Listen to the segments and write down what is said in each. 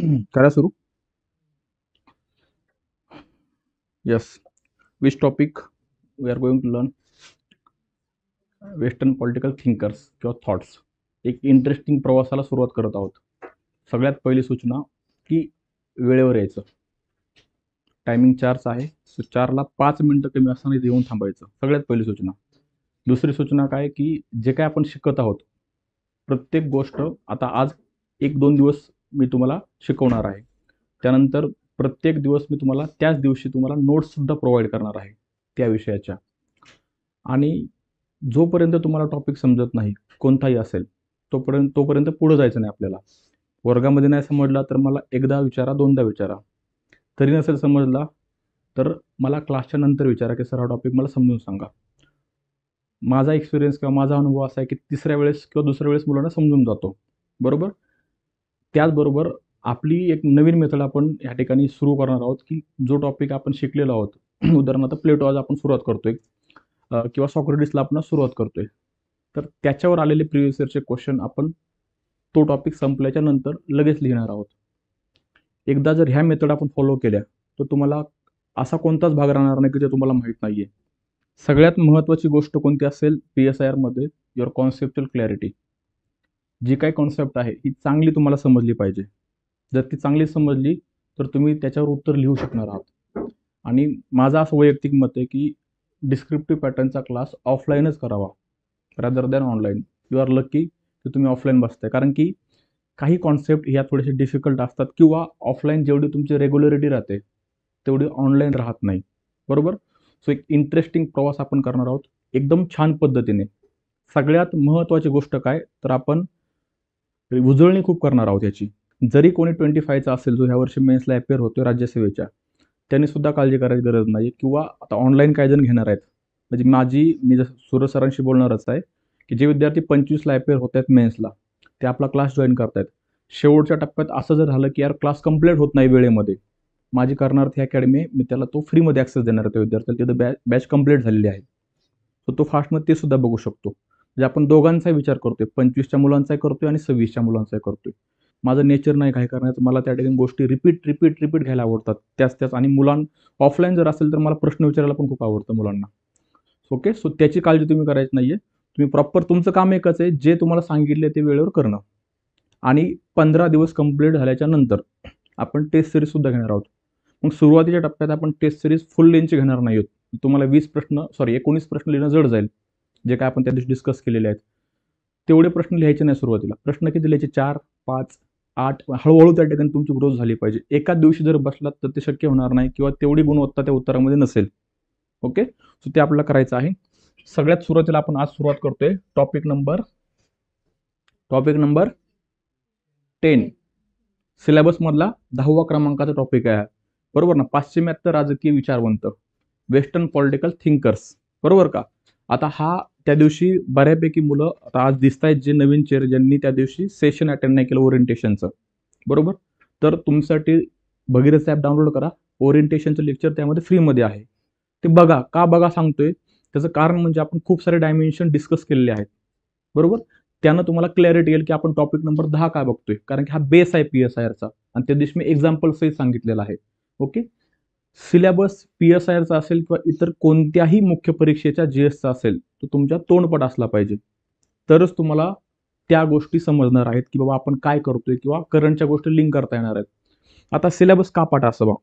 करा सुरू. Yes. Which topic we are going to learn? Western political thinkers किंवा thoughts. एक इंटरेस्टिंग प्रवासाला सुरुवात करत आहोत. सगळ्यात पहिली सूचना की वेळेवर यायचं. टायमिंग 4चा आहे. सो 4ला 5 मिनिटं कमी असताना येऊन थांबायचं. सगळ्यात पहिली सूचना. दुसरी सूचना काय की जे काय आपण शिकत आहोत प्रत्येक गोष्ट आता आज 1-2 दिवस मी तुम्हाला शिकवणार आहे. त्यानंतर प्रत्येक दिवस मी तुम्हाला त्याच दिवशी तुम्हाला नोट्ससुद्धा प्रोव्हाइड करणार आहे त्या विषयाच्या. आणि जोपर्यंत तुम्हाला टॉपिक समजत नाही कोणताही असेल तोपर्यंत पुढे जायचं नाही आपल्याला. वर्गामध्ये नाही समजला तर मला एकदा विचारा, दोनदा विचारा. तरी नसेल समजला तर मला क्लासच्या नंतर विचारा की सर हा टॉपिक मला समजून सांगा. माझा एक्सपिरियन्स किंवा माझा अनुभव असा आहे की तिसऱ्या वेळेस किंवा दुसऱ्या वेळेस मुलांना समजून जातो. बरोबर. त्याचबरोबर आपली एक नवीन मेथड आपण या ठिकाणी सुरू करणार आहोत की जो टॉपिक आपण शिकलेलो आहोत उदाहरणार्थ प्लेटो आज आपण सुरुवात करतोय किंवा सॉक्रेटिसला आपण सुरुवात करतोय. तर त्याच्यावर आलेले प्रिव्हियस इयरचे क्वेश्चन आपण तो टॉपिक संपल्याच्या नंतर लगेच लिहिणार आहोत. एकदा जर ह्या मेथड आपण फॉलो केल्या तर तुम्हाला असा कोणताच भाग राहणार नाही की जे तुम्हाला माहीत नाहीये. सगळ्यात महत्त्वाची गोष्ट कोणती असेल PSIR मध्ये? Your conceptual clarity. जी काही कॉन्सेप्ट आहे ही चांगली तुम्हाला समजली पाहिजे. जर ती चांगली समजली तर तुम्ही त्याच्यावर उत्तर लिहू शकणार आहात. आणि माझं असं वैयक्तिक मत आहे की डिस्क्रिप्टिव्ह पॅटर्नचा क्लास ऑफलाईनच करावा rather than online. You are lucky की तुम्ही ऑफलाईन बसताय, कारण की काही कॉन्सेप्ट ह्या थोडेसे डिफिकल्ट असतात किंवा ऑफलाईन जेवढी तुमची रेग्युलरिटी राहते तेवढी ऑनलाईन राहत नाही. बरोबर. सो एक इंटरेस्टिंग प्रवास आपण करणार आहोत एकदम छान पद्धतीने. सगळ्यात महत्त्वाची गोष्ट काय तर आपण उजळणी खूप करणार आहोत याची. जरी कोणी 25चा असेल जो ह्या वर्षी मेन्सला अपेअर होतोय राज्यसेवेच्या, त्यांनी सुद्धा काळजी करायची गरज नाही. किंवा आता ऑनलाईन काय जण घेणार आहेत म्हणजे मी जसं सूरज सरांशी बोलणारच आहे की जे विद्यार्थी 25ला अपेअर होत आहेत मेन्सला ते आपला क्लास जॉईन करतायत. शेवटच्या टप्प्यात असं जर झालं की यार क्लास कंप्लीट होत नाही वेळेमध्ये, माझी करणार्थी अकॅडमी मी त्याला तो फ्रीमध्ये ॲक्सेस देणार आहे. त्या विद्यार्थ्याला तिथं बॅच कंप्लीट झालेली आहे. सो तो फास्टमध्ये ते सुद्धा बघू शकतो. म्हणजे आपण दोघांचा विचार करतोय, 25च्या मुलांचाही करतोय आणि 26च्या मुलांचाही करतोय. माझं नेचर नाही काय करण्याचं, मला त्या ठिकाणी गोष्टी रिपीट घ्यायला आवडतात त्याच आणि ऑफलाईन जर असेल तर मला प्रश्न विचारायला पण खूप आवडतं मुलांना. ओके. सो त्याची काळजी तुम्ही करायची नाहीये. तुम्ही प्रॉपर तुमचं काम एकच आहे, जे तुम्हाला सांगितले ते वेळेवर करणं. आणि 15 दिवस कंप्लीट झाल्याच्या नंतर आपण टेस्ट सिरीज सुद्धा घेणार आहोत. मग सुरुवातीच्या टप्प्यात आपण टेस्ट सिरीज फुल लेंथची घेणार नाही आहोत. तुम्हाला 19 प्रश्न लिहिणं जड जाईल, जे काय आपण त्या दिवशी डिस्कस केलेले आहेत. तेवढे प्रश्न लिहायचे नाही सुरुवातीला. प्रश्न किती लिहायचे? 4, 5, 8. हळूहळू त्या ठिकाणी तुमची ग्रोथ झाली पाहिजे. एकाच दिवशी जर बसलात तर ते शक्य होणार नाही किंवा तेवढी गुणवत्ता त्या उत्तरामध्ये नसेल. ओके. सो ते आपल्याला करायचं आहे. सगळ्यात सुरुवातीला आपण आज सुरुवात करतोय टॉपिक नंबर 10. सिलेबस मधला 10वा क्रमांकाचा टॉपिक आहे. बरोबर ना. पाश्चिमात्य राजकीय विचारवंत, वेस्टर्न पॉलिटिकल थिंकर्स. बरोबर का. आता हा त्या दिवशी बऱ्यापैकी मुलं आता आज दिसत आहेत जे नवीन चेअर ज्यांनी त्या दिवशी सेशन अटेंड नाही केलं ओरिएंटेशनचं. बरोबर. तर तुमच्यासाठी भगीरथ ॲप डाउनलोड करा. ओरिएंटेशनचं लेक्चर त्यामध्ये फ्रीमध्ये आहे. ते बघा. का बघा सांगतोय त्याचं कारण म्हणजे आपण खूप सारे डायमेन्शन डिस्कस केलेले आहेत. बरोबर. त्यानं तुम्हाला क्लॅरिटी येईल की आपण टॉपिक नंबर 10 काय बघतोय, कारण की हा बेस आहे PSIRचा आणि त्या दिवशी मी एक्झाम्पल सहित सांगितलेलं आहे. ओके. सिलेबस PSIRचा असेल किंवा इतर कोणत्याही मुख्य परीक्षेच्या GSचा असेल तो तुमच्या तोंडपट असला पाहिजे, तरच तुम्हाला त्या गोष्टी समजणार आहेत की बाबा आपण काय करतोय किंवा करंटच्या गोष्टी लिंक करता येणार आहेत. आता सिलेबस का पाठ असावा?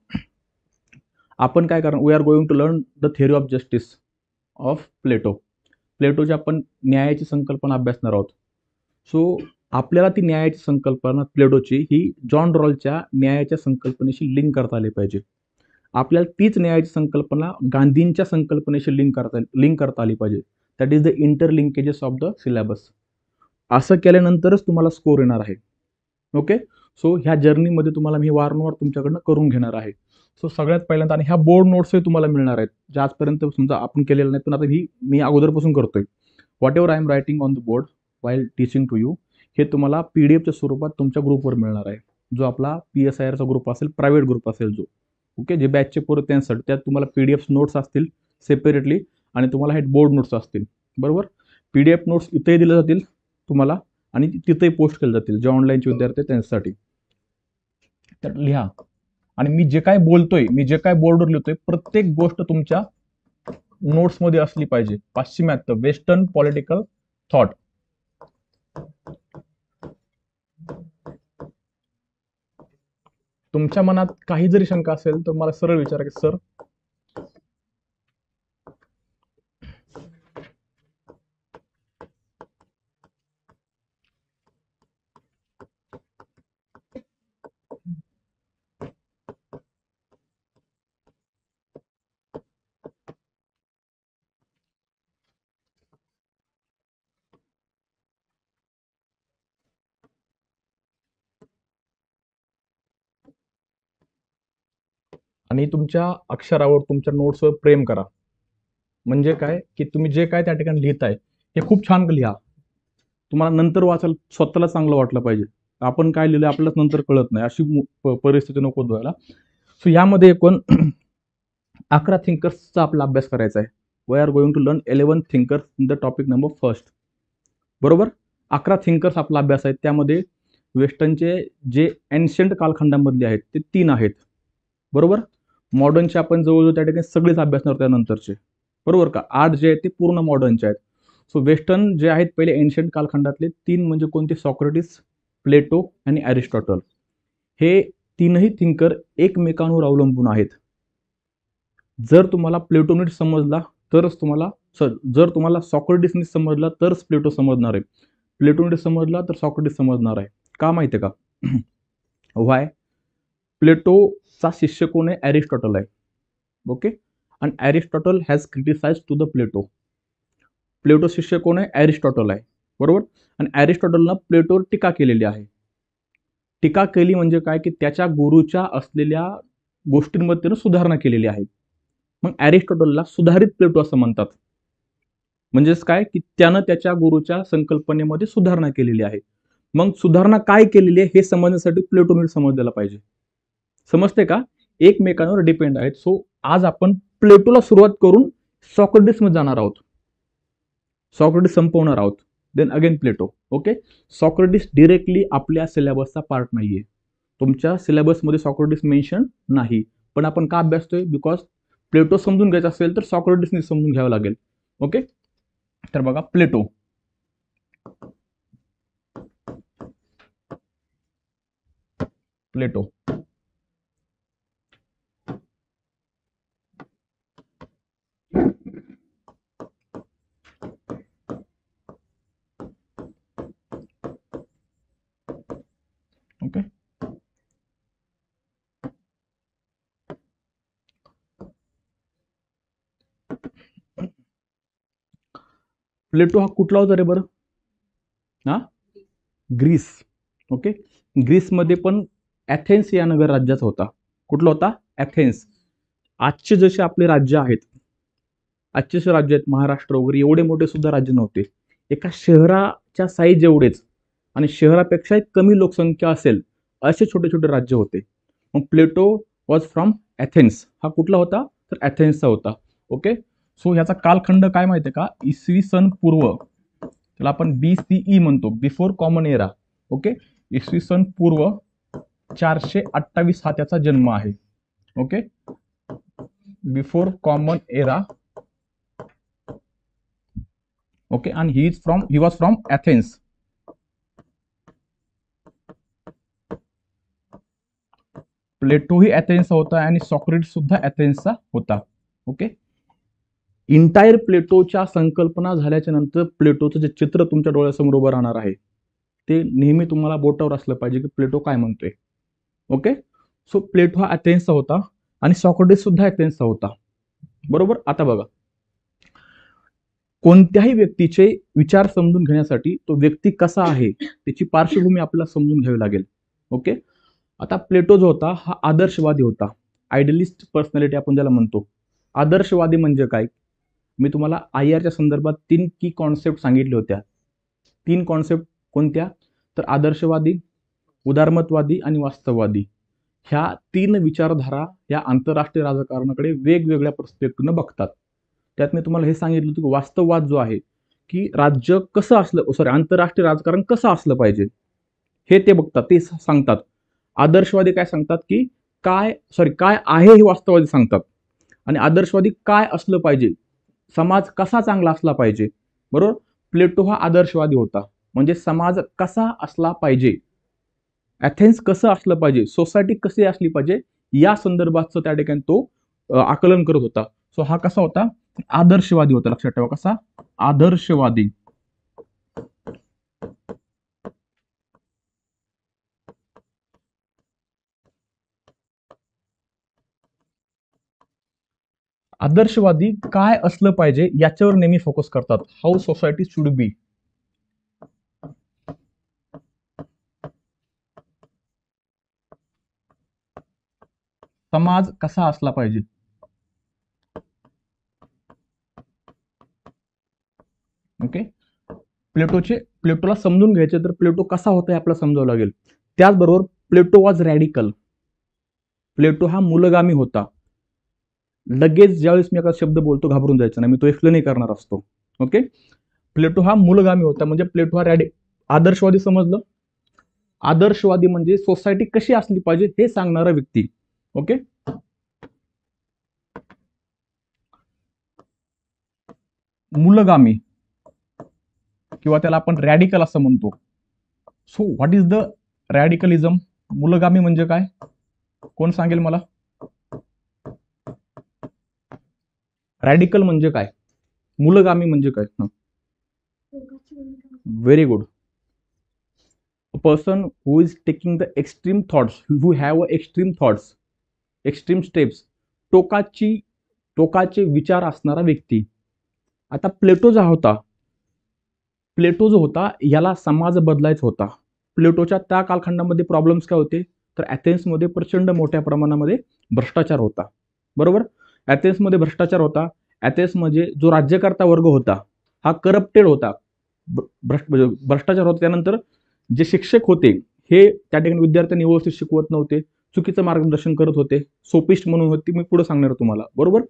आपण काय करणार? We are going to learn the theory of justice of Plato. प्लेटोची आपण न्यायाची संकल्पना अभ्यासणार आहोत. सो आपल्याला ती न्यायाची संकल्पना प्लेटोची ही जॉन रॉल्सच्या न्यायाच्या संकल्पनेशी लिंक करता आली पाहिजे. आपल्याला तीच न्यायाची संकल्पना गांधींच्या संकल्पनेशी लिंक करता आली पाहिजे. That is the interlinkages of the syllabus. असं केल्यानंतरच तुम्हाला स्कोर येणार आहे. ओके. सो ह्या जर्नीमध्ये तुम्हाला मी वारंवार तुमच्याकडनं करून घेणार आहे. सो सगळ्यात पहिल्यांदा आणि ह्या बोर्ड नोट्सही तुम्हाला मिळणार आहेत, ज्या आजपर्यंत समजा आपण केलेलं नाही पण आता मी अगोदरपासून करतोय. Whatever I am writing on the board while teaching to you, हे तुम्हाला PDFच्या स्वरूपात तुमच्या ग्रुपवर मिळणार आहे. जो आपला PSIRचा ग्रुप असेल, प्रायव्हेट ग्रुप असेल जो. ओके. जे बॅचचे पोरं त्यांसाठी त्यात तुम्हाला PDF नोट्स असतील सेपरेटली आणि तुम्हाला हे बोर्ड नोट्स असतील. बरोबर. PDF नोट्स इथेही दिले जातील तुम्हाला आणि तिथेही पोस्ट केले जातील जे ऑनलाईनचे विद्यार्थी त्यांच्यासाठी. तर लिहा. आणि मी जे काय बोलतोय, मी जे काय बोर्डवर लिहितोय, प्रत्येक गोष्ट तुमच्या नोट्समध्ये असली पाहिजे. पाश्चिमात्य वेस्टर्न पॉलिटिकल थॉट. तुमच्या मनात काही जरी शंका असेल तर मला सरळ विचारा की सर आणि तुमच्या अक्षरावर, तुमच्या नोट्सवर प्रेम करा. म्हणजे काय की तुम्ही जे काय त्या ठिकाणी लिहिताय हे खूप छान लिहा. तुम्हाला नंतर वाचायला स्वतःला चांगलं वाटलं पाहिजे. आपण काय लिहिलं आपल्यालाच नंतर कळत नाही, अशी परिस्थिती नको व्हायला. सो यामध्ये एकूण 11 थिंकर्सचा आपला अभ्यास करायचा आहे. We are going to learn 11 thinkers in the topic number first. बरोबर. 11 थिंकर्स आपला अभ्यास आहे. त्यामध्ये वेस्टर्नचे जे एन्शियंट कालखंडामधले आहेत ते 3 आहेत. बरोबर. मॉडर्नचे आपण जवळजवळ त्या ठिकाणी सगळेच अभ्यासणार त्यानंतरचे. बरोबर का. 8 जे आहेत ते पूर्ण मॉडर्नचे आहेत. सो वेस्टर्न जे आहेत पहिले एन्शियंट कालखंडातले 3 म्हणजे कोणते? सॉक्रेटिस, प्लेटो आणि अरिस्टॉटल. हे तीनही थिंकर एकमेकांवर अवलंबून आहेत. जर तुम्हाला प्लेटो नीट समजला तरच तुम्हाला, जर तुम्हाला सॉक्रेटिस नीट समजला तरच प्लेटो समजणार आहे. प्लेटो नीट समजला तर सॉक्रेटिस समजणार आहे. का माहिती आहे का? व्हाय? प्लेटोचा शिष्य कोण आहे? अरिस्टॉटल आहे. ओके. आणि Aristotle has criticise to the Plato. Plato शिष्य कोण आहे? अरिस्टॉटल आहे. बरोबर. आणि अरिस्टॉटलनं प्लेटोवर टीका केलेली आहे. टीका केली म्हणजे काय की त्याच्या गुरुच्या असलेल्या गोष्टींमध्ये त्यानं सुधारणा केलेली आहे. मग अरिस्टॉटलला सुधारित प्लेटो असं म्हणतात. म्हणजेच काय की त्यानं त्याच्या गुरुच्या संकल्पनेमध्ये सुधारणा केलेली आहे. मग सुधारणा काय केलेली आहे हे समजण्यासाठी प्लेटो नीट समजलेला पाहिजे. समजते का? एकमेकांवर डिपेंड आहेत. सो आज आपण प्लेटोला सुरुवात करून सॉक्रेटिस मध्ये जाणार आहोत. सॉक्रेटिस संपवणार आहोत. देन अगेन प्लेटो. ओके. सॉक्रेटिस डिरेक्टली आपल्या सिलेबसचा पार्ट नाहीये. तुमच्या सिलेबसमध्ये सॉक्रेटिस मेन्शन नाही. पण आपण का अभ्यासतोय? बिकॉज प्लेटो समजून घ्यायचं असेल तर सॉक्रेटिसने समजून घ्यावं लागेल. ओके. तर बघा प्लेटो. प्लेटो ओके. प्लेटो हा कुठला होता रे बरं? हा, ग्रीस. ओके. ग्रीसमध्ये पण ॲथेन्स या नगर राज्याचा होता. कुठला होता? ॲथेन्स. आजचे जसे आपले राज्य आहेत, आजचे जे राज्य आहेत महाराष्ट्र वगैरे, एवढे मोठे सुद्धा राज्य नव्हते. एका शहराच्या साईज एवढेच आणि शहरापेक्षा कमी लोकसंख्या असेल असे छोटे छोटे राज्य होते. मग प्लेटो वॉज फ्रॉम ॲथेन्स. हा कुठला होता? तर ॲथेन्सचा होता. ओके. सो ह्याचा कालखंड काय माहिती आहे का? इसवी सन पूर्व, त्याला आपण BCE म्हणतो, बिफोर कॉमन एरा. ओके. इसवी सन पूर्व 428 हा त्याचा जन्म आहे. Okay. Before common era. Okay. आणि ही वॉज फ्रॉम ॲथेन्स. प्लेटो ही ॲथेन्सचा होता आणि सॉक्रेटिस सुद्धा ॲथेन्सचा होता. ओके. इंटायर प्लेटोच्या संकल्पना झाल्याच्या नंतर प्लेटोचं जे चित्र तुमच्या डोळ्यासमोर उभं राहणार आहे ते नेहमी तुम्हाला बोटावर असलं पाहिजे की प्लेटो काय म्हणतोय. ओके. सो प्लेटो हा ॲथेन्सचा होता आणि सॉक्रेटिस सुद्धा ॲथेन्सचा होता. बरोबर. आता बघा, कोणत्याही व्यक्तीचे विचार समजून घेण्यासाठी तो व्यक्ती कसा आहे त्याची पार्श्वभूमी आपल्याला समजून घ्यावी लागेल. ओके. आता प्लेटो जो होता हा आदर्शवादी होता. आयडियलिस्ट पर्सनॅलिटी आपण ज्याला म्हणतो. आदर्शवादी म्हणजे काय? मी तुम्हाला IRच्या संदर्भात 3 की कॉन्सेप्ट सांगितल्या होत्या. 3 कॉन्सेप्ट कोणत्या? तर आदर्शवादी, उदारमतवादी आणि वास्तववादी. ह्या 3 विचारधारा या आंतरराष्ट्रीय राजकारणाकडे वेगवेगळ्या पर्स्पेक्टिव्हनं बघतात. त्यात मी तुम्हाला हे सांगितलं होतं की वास्तववाद जो आहे की राज्य कसं असलं, आंतरराष्ट्रीय राजकारण कसं असलं पाहिजे हे ते बघतात, ते सांगतात. आदर्शवादी काय सांगतात की काय आहे हे वास्तववादी सांगतात, आणि आदर्शवादी काय असलं पाहिजे, समाज कसा चांगला असला पाहिजे. बरोबर. प्लेटो हा आदर्शवादी होता, म्हणजे समाज कसा असला पाहिजे, ॲथेन्स कसं असलं पाहिजे, सोसायटी कशी असली पाहिजे, या संदर्भातचं त्या ठिकाणी तो आकलन करत होता. सो हा कसा होता, आदर्शवादी होता. लक्षात ठेवा, कसा आदर्शवादी. आदर्शवादी काय असलं पाहिजे याच्यावर नेहमी फोकस करतात. How society should be. समाज कसा असला पाहिजे. ओके. प्लेटोला समजून घ्यायचे तर प्लेटो कसा होता हे आपल्याला समजावं लागेल. त्याचबरोबर प्लेटो वॉज रॅडिकल. प्लेटो हा मूलगामी होता. लगेच ज्यावेळेस मी एखादा शब्द बोलतो घाबरून जायचं नाही, मी तो एक्सप्लेन करणार असतो. ओके. प्लेटो हा मूलगामी होता, म्हणजे प्लेटो हा आदर्शवादी समजलं. आदर्शवादी म्हणजे सोसायटी कशी असली पाहिजे हे सांगणारा व्यक्ती. ओके. मूलगामी किंवा त्याला आपण रॅडिकल असं म्हणतो. So what is the radicalism? मूलगामी म्हणजे काय, कोण सांगेल मला? रॅडिकल म्हणजे काय, मूलगामी म्हणजे काय? Very good. A person who is taking the extreme thoughts, who have extreme thoughts, extreme steps, टोकाचे विचार असणारा व्यक्ती. आता प्लेटो जो होता याला समाज बदलायचा होता. प्लेटोच्या त्या कालखंडामध्ये प्रॉब्लेम्स काय होते, तर ॲथेन्समध्ये प्रचंड मोठ्या प्रमाणामध्ये भ्रष्टाचार होता. बरोबर. ॲथेन्समध्ये भ्रष्टाचार होता. ॲथेन्समध्ये जो राज्यकर्ता वर्ग होता हा करप्टेड होता, भ्रष्टाचार होता. त्यानंतर जे शिक्षक होते हे त्या ठिकाणी विद्यार्थ्यांनी व्यवस्थित शिकवत नव्हते, चुकीचं मार्गदर्शन करत होते, सोपिस्ट म्हणून होती, मी पुढे सांगणार तुम्हाला. बरोबर.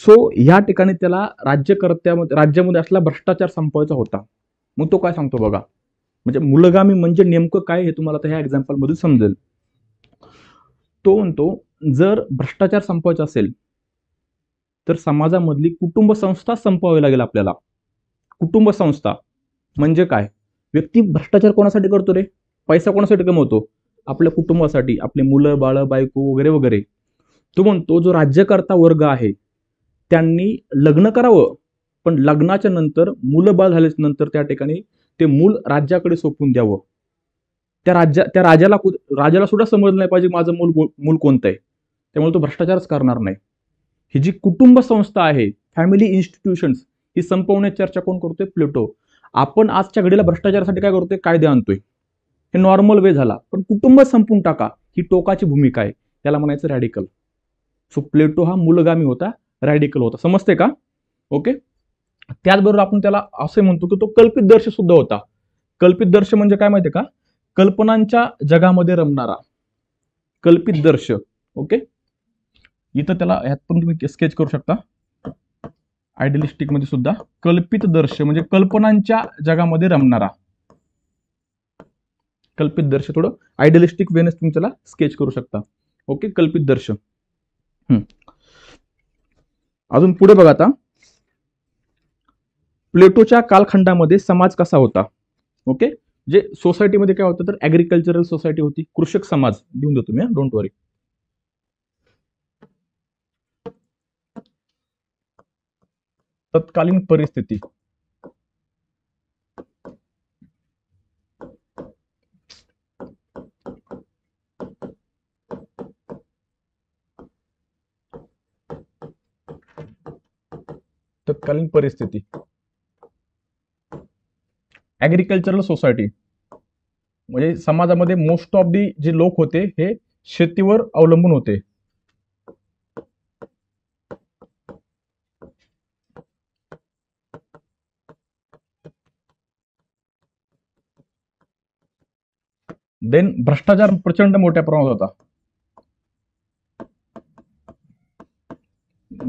सो या ठिकाणी त्याला राज्यामध्ये असला भ्रष्टाचार संपवायचा होता. मग तो काय सांगतो बघा, म्हणजे मूलगामी म्हणजे नेमकं काय हे तुम्हाला आता ह्या एक्झाम्पल मधून समजेल. तो म्हणतो जर भ्रष्टाचार संपवायचा असेल तर समाजामधली कुटुंब संस्था संपवावी लागेल आपल्याला. कुटुंब संस्था म्हणजे काय, व्यक्ती भ्रष्टाचार कोणासाठी करतो रे, पैसा कोणासाठी कमवतो, आपल्या कुटुंबासाठी, आपले मुलं बाळ बायको वगैरे वगैरे. तो म्हणतो जो राज्यकर्ता वर्ग आहे त्यांनी लग्न करावं, पण लग्नाच्या नंतर मुलं बाळ झाल्याच्या नंतर त्या ठिकाणी ते मूल राज्याकडे सोपवून द्यावं. त्या राजाला सुद्धा समजलं नाही पाहिजे माझं मूल कोणतं आहे, त्यामुळे तो भ्रष्टाचारच करणार नाही. ही जी कुटुंब संस्था आहे, फॅमिली इन्स्टिट्यूशन्स, ही संपवण्याची चर्चा कोण करतोय, प्लेटो. आपण आजच्या घडीला भ्रष्टाचारासाठी काय करतोय, कायदे आणतोय, हे नॉर्मल वे झाला, पण कुटुंब संपून टाका ही टोकाची भूमिका आहे, त्याला म्हणायचं रॅडिकल. सो प्लेटो हा मूलगामी होता, रॅडिकल होता. समजते का? ओके. त्याचबरोबर आपण त्याला असे म्हणतो की तो कल्पित दर्श सुद्धा होता. कल्पित दर्श म्हणजे काय माहितीये का, कल्पनांच्या जगामध्ये रमणारा कल्पित दर्श. ओके. इथं त्याला ह्यात पण तुम्ही स्केच करू शकता. आयडियलिस्टिक मध्ये सुद्धा कल्पित दर्श म्हणजे कल्पनांच्या जगामध्ये रमणारा. कल्पित दर्श थोडं आयडियलिस्टिक वेनेस तुम्ही त्याला स्केच करू शकता. ओके. कल्पित दर्श. अजून पुढे बघा आता, प्लेटोच्या कालखंडामध्ये समाज कसा होता. ओके. जे सोसायटीमध्ये काय होतं तर ऍग्रिकल्चरल सोसायटी होती, कृषक समाज लिहून देतो मी, डोंट वरी. तत्कालीन परिस्थिती. तत्कालीन परिस्थिती. ऍग्रिकल्चरल सोसायटी म्हणजे समाजामध्ये मोस्ट ऑफ दी जे लोक होते हे शेतीवर अवलंबून होते. देन भ्रष्टाचार प्रचंड मोठ्या प्रमाणात होता.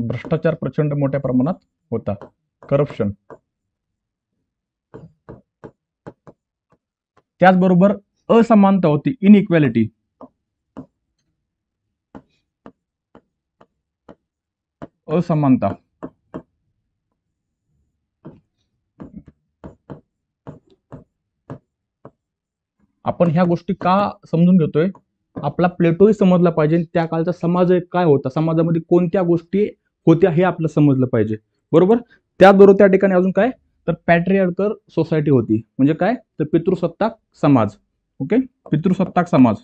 भ्रष्टाचार प्रचंड मोठ्या प्रमाणात होता. करप्शन. त्याचबरोबर असमानता होती, इनइक्वॅलिटी. असमानता. आपण ह्या गोष्टी का समजून घेतोय? आपला प्लेटोही समजला पाहिजे, त्या काळचा समाज काय होता, समाजामध्ये कोणत्या गोष्टी होत्या हे आपलं समजलं पाहिजे, बरोबर. त्याचबरोबर त्या ठिकाणी अजून काय, तर पॅट्रियार्कल सोसायटी होती, म्हणजे काय, तर पितृसत्ताक समाज. ओके, पितृसत्ताक समाज.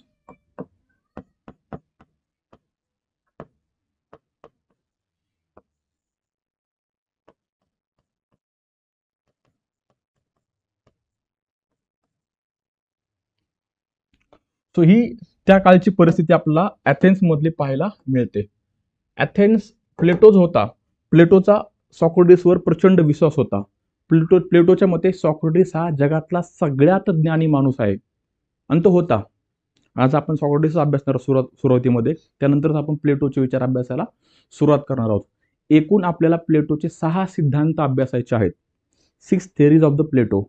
सो ही त्या काळची परिस्थिती आपल्याला ॲथेन्स मधली पाहायला मिळते. ॲथेन्स प्लेटोज होता. प्लेटोचा सॉक्रेटिसवर प्रचंड विश्वास होता. प्लेटोच्या मते सॉक्रेटिस हा जगातला सगळ्यात ज्ञानी माणूस आहे, आणि तो होता. आज आपण सॉक्रेटिस अभ्यासणार सुरुवातीमध्ये, त्यानंतर आपण प्लेटोचे विचार अभ्यासाला सुरुवात करणार आहोत. एकूण आपल्याला प्लेटोचे 6 सिद्धांत अभ्यासायचे आहेत. 6 theories ऑफ द प्लेटो.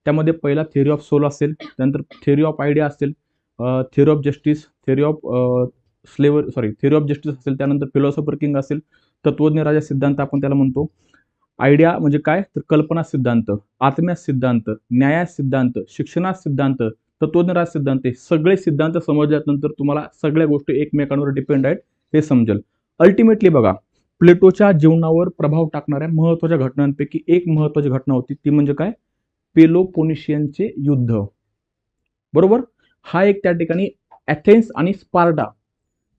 त्यामध्ये पहिला थेअरी ऑफ सोल असेल, त्यानंतर थेअरी ऑफ आयडिया असेल, theory of justice, theory of theory of justice असेल, त्यानंतर फिलॉसॉफर किंग असेल, तत्वज्ञ राजा सिद्धांत आपण त्याला म्हणतो. आयडिया म्हणजे काय, तर कल्पना सिद्धांत, आत्म्यास सिद्धांत, न्यायास सिद्धांत, शिक्षणास सिद्धांत, तत्वज्ञ राज सिद्धांत. सगळे सिद्धांत समजल्यानंतर तुम्हाला सगळ्या गोष्टी एकमेकांवर डिपेंड आहेत हे समजेल. अल्टिमेटली बघा, प्लेटोच्या जीवनावर प्रभाव टाकणाऱ्या महत्वाच्या घटनांपैकी एक महत्वाची घटना होती, ती म्हणजे काय, पेलोपोनेशियनचे युद्ध, बरोबर. हा एक त्या ठिकाणी ॲथेन्स आणि स्पार्टा,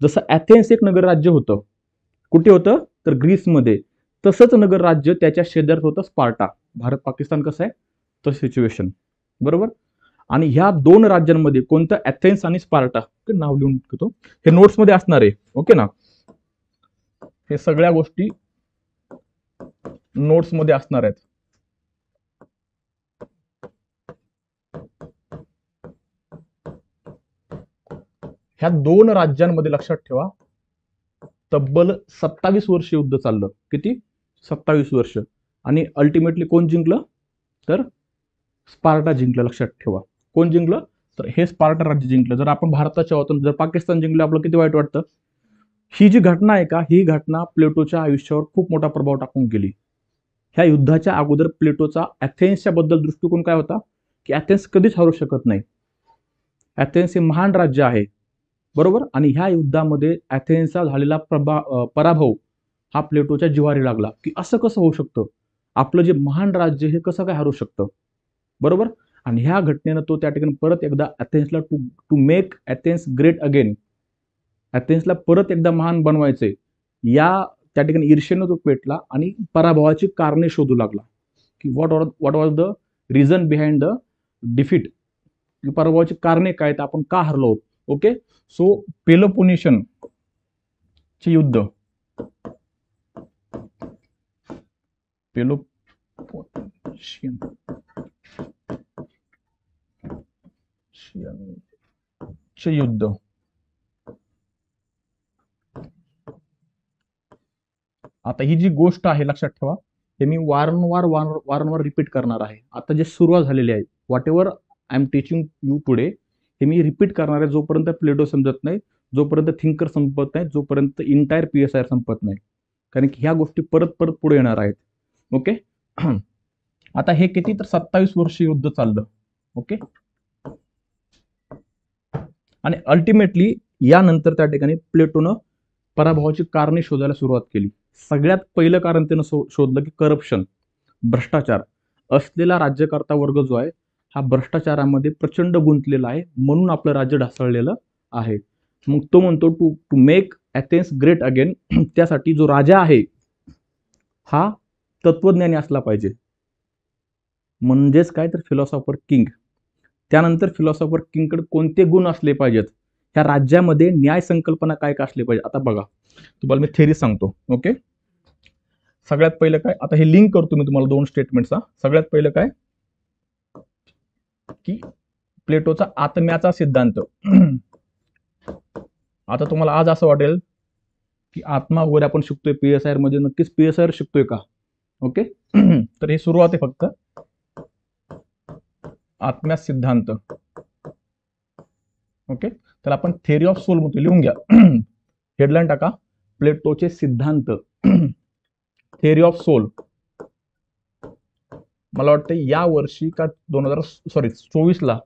जसं ॲथेन्स एक नगर राज्य होतं, कुठे होतं, तर ग्रीसमध्ये, तसंच नगर राज्य त्याच्या शेजारच होतं स्पार्टा. भारत पाकिस्तान कसं आहे तर सिच्युएशन, बरोबर. आणि ह्या दोन राज्यांमध्ये कोणतं, ॲथेन्स आणि स्पार्टा, नाव लिहून घेतो, हे नोट्समध्ये असणार आहे, ओके ना. हे सगळ्या गोष्टी नोट्समध्ये असणार आहेत. ह्या दोन राज्यांमध्ये लक्षात ठेवा, तब्बल 27 वर्ष युद्ध चाललं. किती, 27 वर्ष. आणि अल्टिमेटली कोण जिंकलं, तर स्पार्टा जिंकलं. लक्षात ठेवा, कोण जिंकलं, तर हे स्पार्टा राज्य जिंकलं. जर आपण भारताच्या होतो, जर पाकिस्तान जिंकलं, आपलं किती वाईट वाटतं. ही जी घटना आहे का, ही घटना प्लेटोच्या आयुष्यावर खूप मोठा प्रभाव टाकून गेली. ह्या युद्धाच्या अगोदर प्लेटोचा ॲथेन्सच्या बद्दल दृष्टिकोन काय होता, की ॲथेन्स कधीच हरू शकत नाही, ॲथेन्स हे महान राज्य आहे, बरोबर. आणि ह्या युद्धामध्ये ॲथेन्सचा झालेला पराभव हा प्लेटोच्या जिव्हारी लागला, की असं कसं होऊ शकतं, आपलं जे महान राज्य हे कसं काय हरू शकतं, बरोबर. आणि ह्या घटनेनं तो त्या ठिकाणी परत एकदा ॲथेन्सला to make Athens great again, ॲथेन्सला परत एकदा महान बनवायचे, या त्या ठिकाणी ईर्षेनं तो पेटला आणि पराभवाची कारणे शोधू लागला, की what was the reason behind the defeat, पराभवाची कारणे काय, तर आपण का हरलो. ओके, सो पेलोपोनेशियन चे युद्ध, पेलोपोनेशियन चे युद्ध, आता ही जी गोष्ट आहे लक्षात ठेवा, हे मी वारंवार रिपीट करणार आहे. आता जे सुरुवात झालेली आहे, what ever I am teaching you today, हे मी रिपीट करणार आहे जोपर्यंत प्लेटो समजत नाही, जोपर्यंत थिंकर संपत नाही, जोपर्यंत इंटायर PSR संपत नाही, कारण की ह्या गोष्टी परत परत पुढे येणार आहेत. ओके, आता हे किती, तर 27 वर्ष युद्ध चाललं. ओके, आणि अल्टिमेटली यानंतर त्या ठिकाणी प्लेटोनं पराभवाची कारणे शोधायला सुरुवात केली. सगळ्यात पहिलं कारण त्यानं शोधलं की करप्शन, भ्रष्टाचार. असलेला राज्यकर्ता वर्ग जो आहे हा भ्रष्टाचारामध्ये प्रचंड गुंतलेला आहे, म्हणून आपलं राज्य ढासळलेलं आहे. मग तो म्हणतो to make Athens great again, त्यासाठी जो राजा आहे हा तत्वज्ञानी असला पाहिजे, म्हणजेच काय, तर फिलॉसॉफर किंग. त्यानंतर फिलॉसॉफर किंगकडे कोणते गुण असले पाहिजेत, ह्या राज्यामध्ये न्याय संकल्पना काय काय असले पाहिजे. आता बघा, तुम्हाला मी थेरी सांगतो. ओके, सगळ्यात पहिलं काय, आता हे लिंक करतो मी तुम्हाला दोन स्टेटमेंटचा. सगळ्यात पहिलं काय, की प्लेटोचा आत्म्याचा सिद्धांत. आता तुम्हाला आज असं वाटेल की आत्मा वगैरे आपण शिकतोय PSR मध्ये, नक्कीच PSR शिकतोय का. ओके, तर हे सुरुवात आहे फक्त, आत्म्या सिद्धांत. ओके, तर आपण थेअरी ऑफ सोल मध्ये लिहून घ्या, हेडलाईन टाका, प्लेटोचे सिद्धांत. थेअरी ऑफ सोल, मला वाटतं या वर्षी का 24ला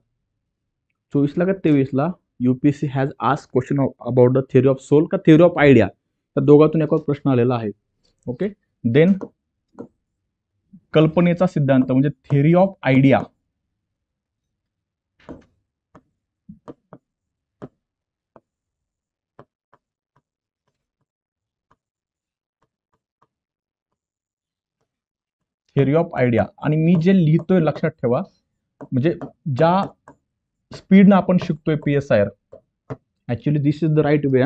का 23ला UPSC has ask question about the theory of soul का थेअरी ऑफ आयडिया, त्या दोघातून एक प्रश्न आलेला आहे. ओके, देन कल्पनेचा सिद्धांत म्हणजे theory of idea. Theory of idea. आणि मी जे लिहितोय लक्षात ठेवा, म्हणजे ज्या स्पीडनं आपण शिकतोय PSIR, actually this is the right way.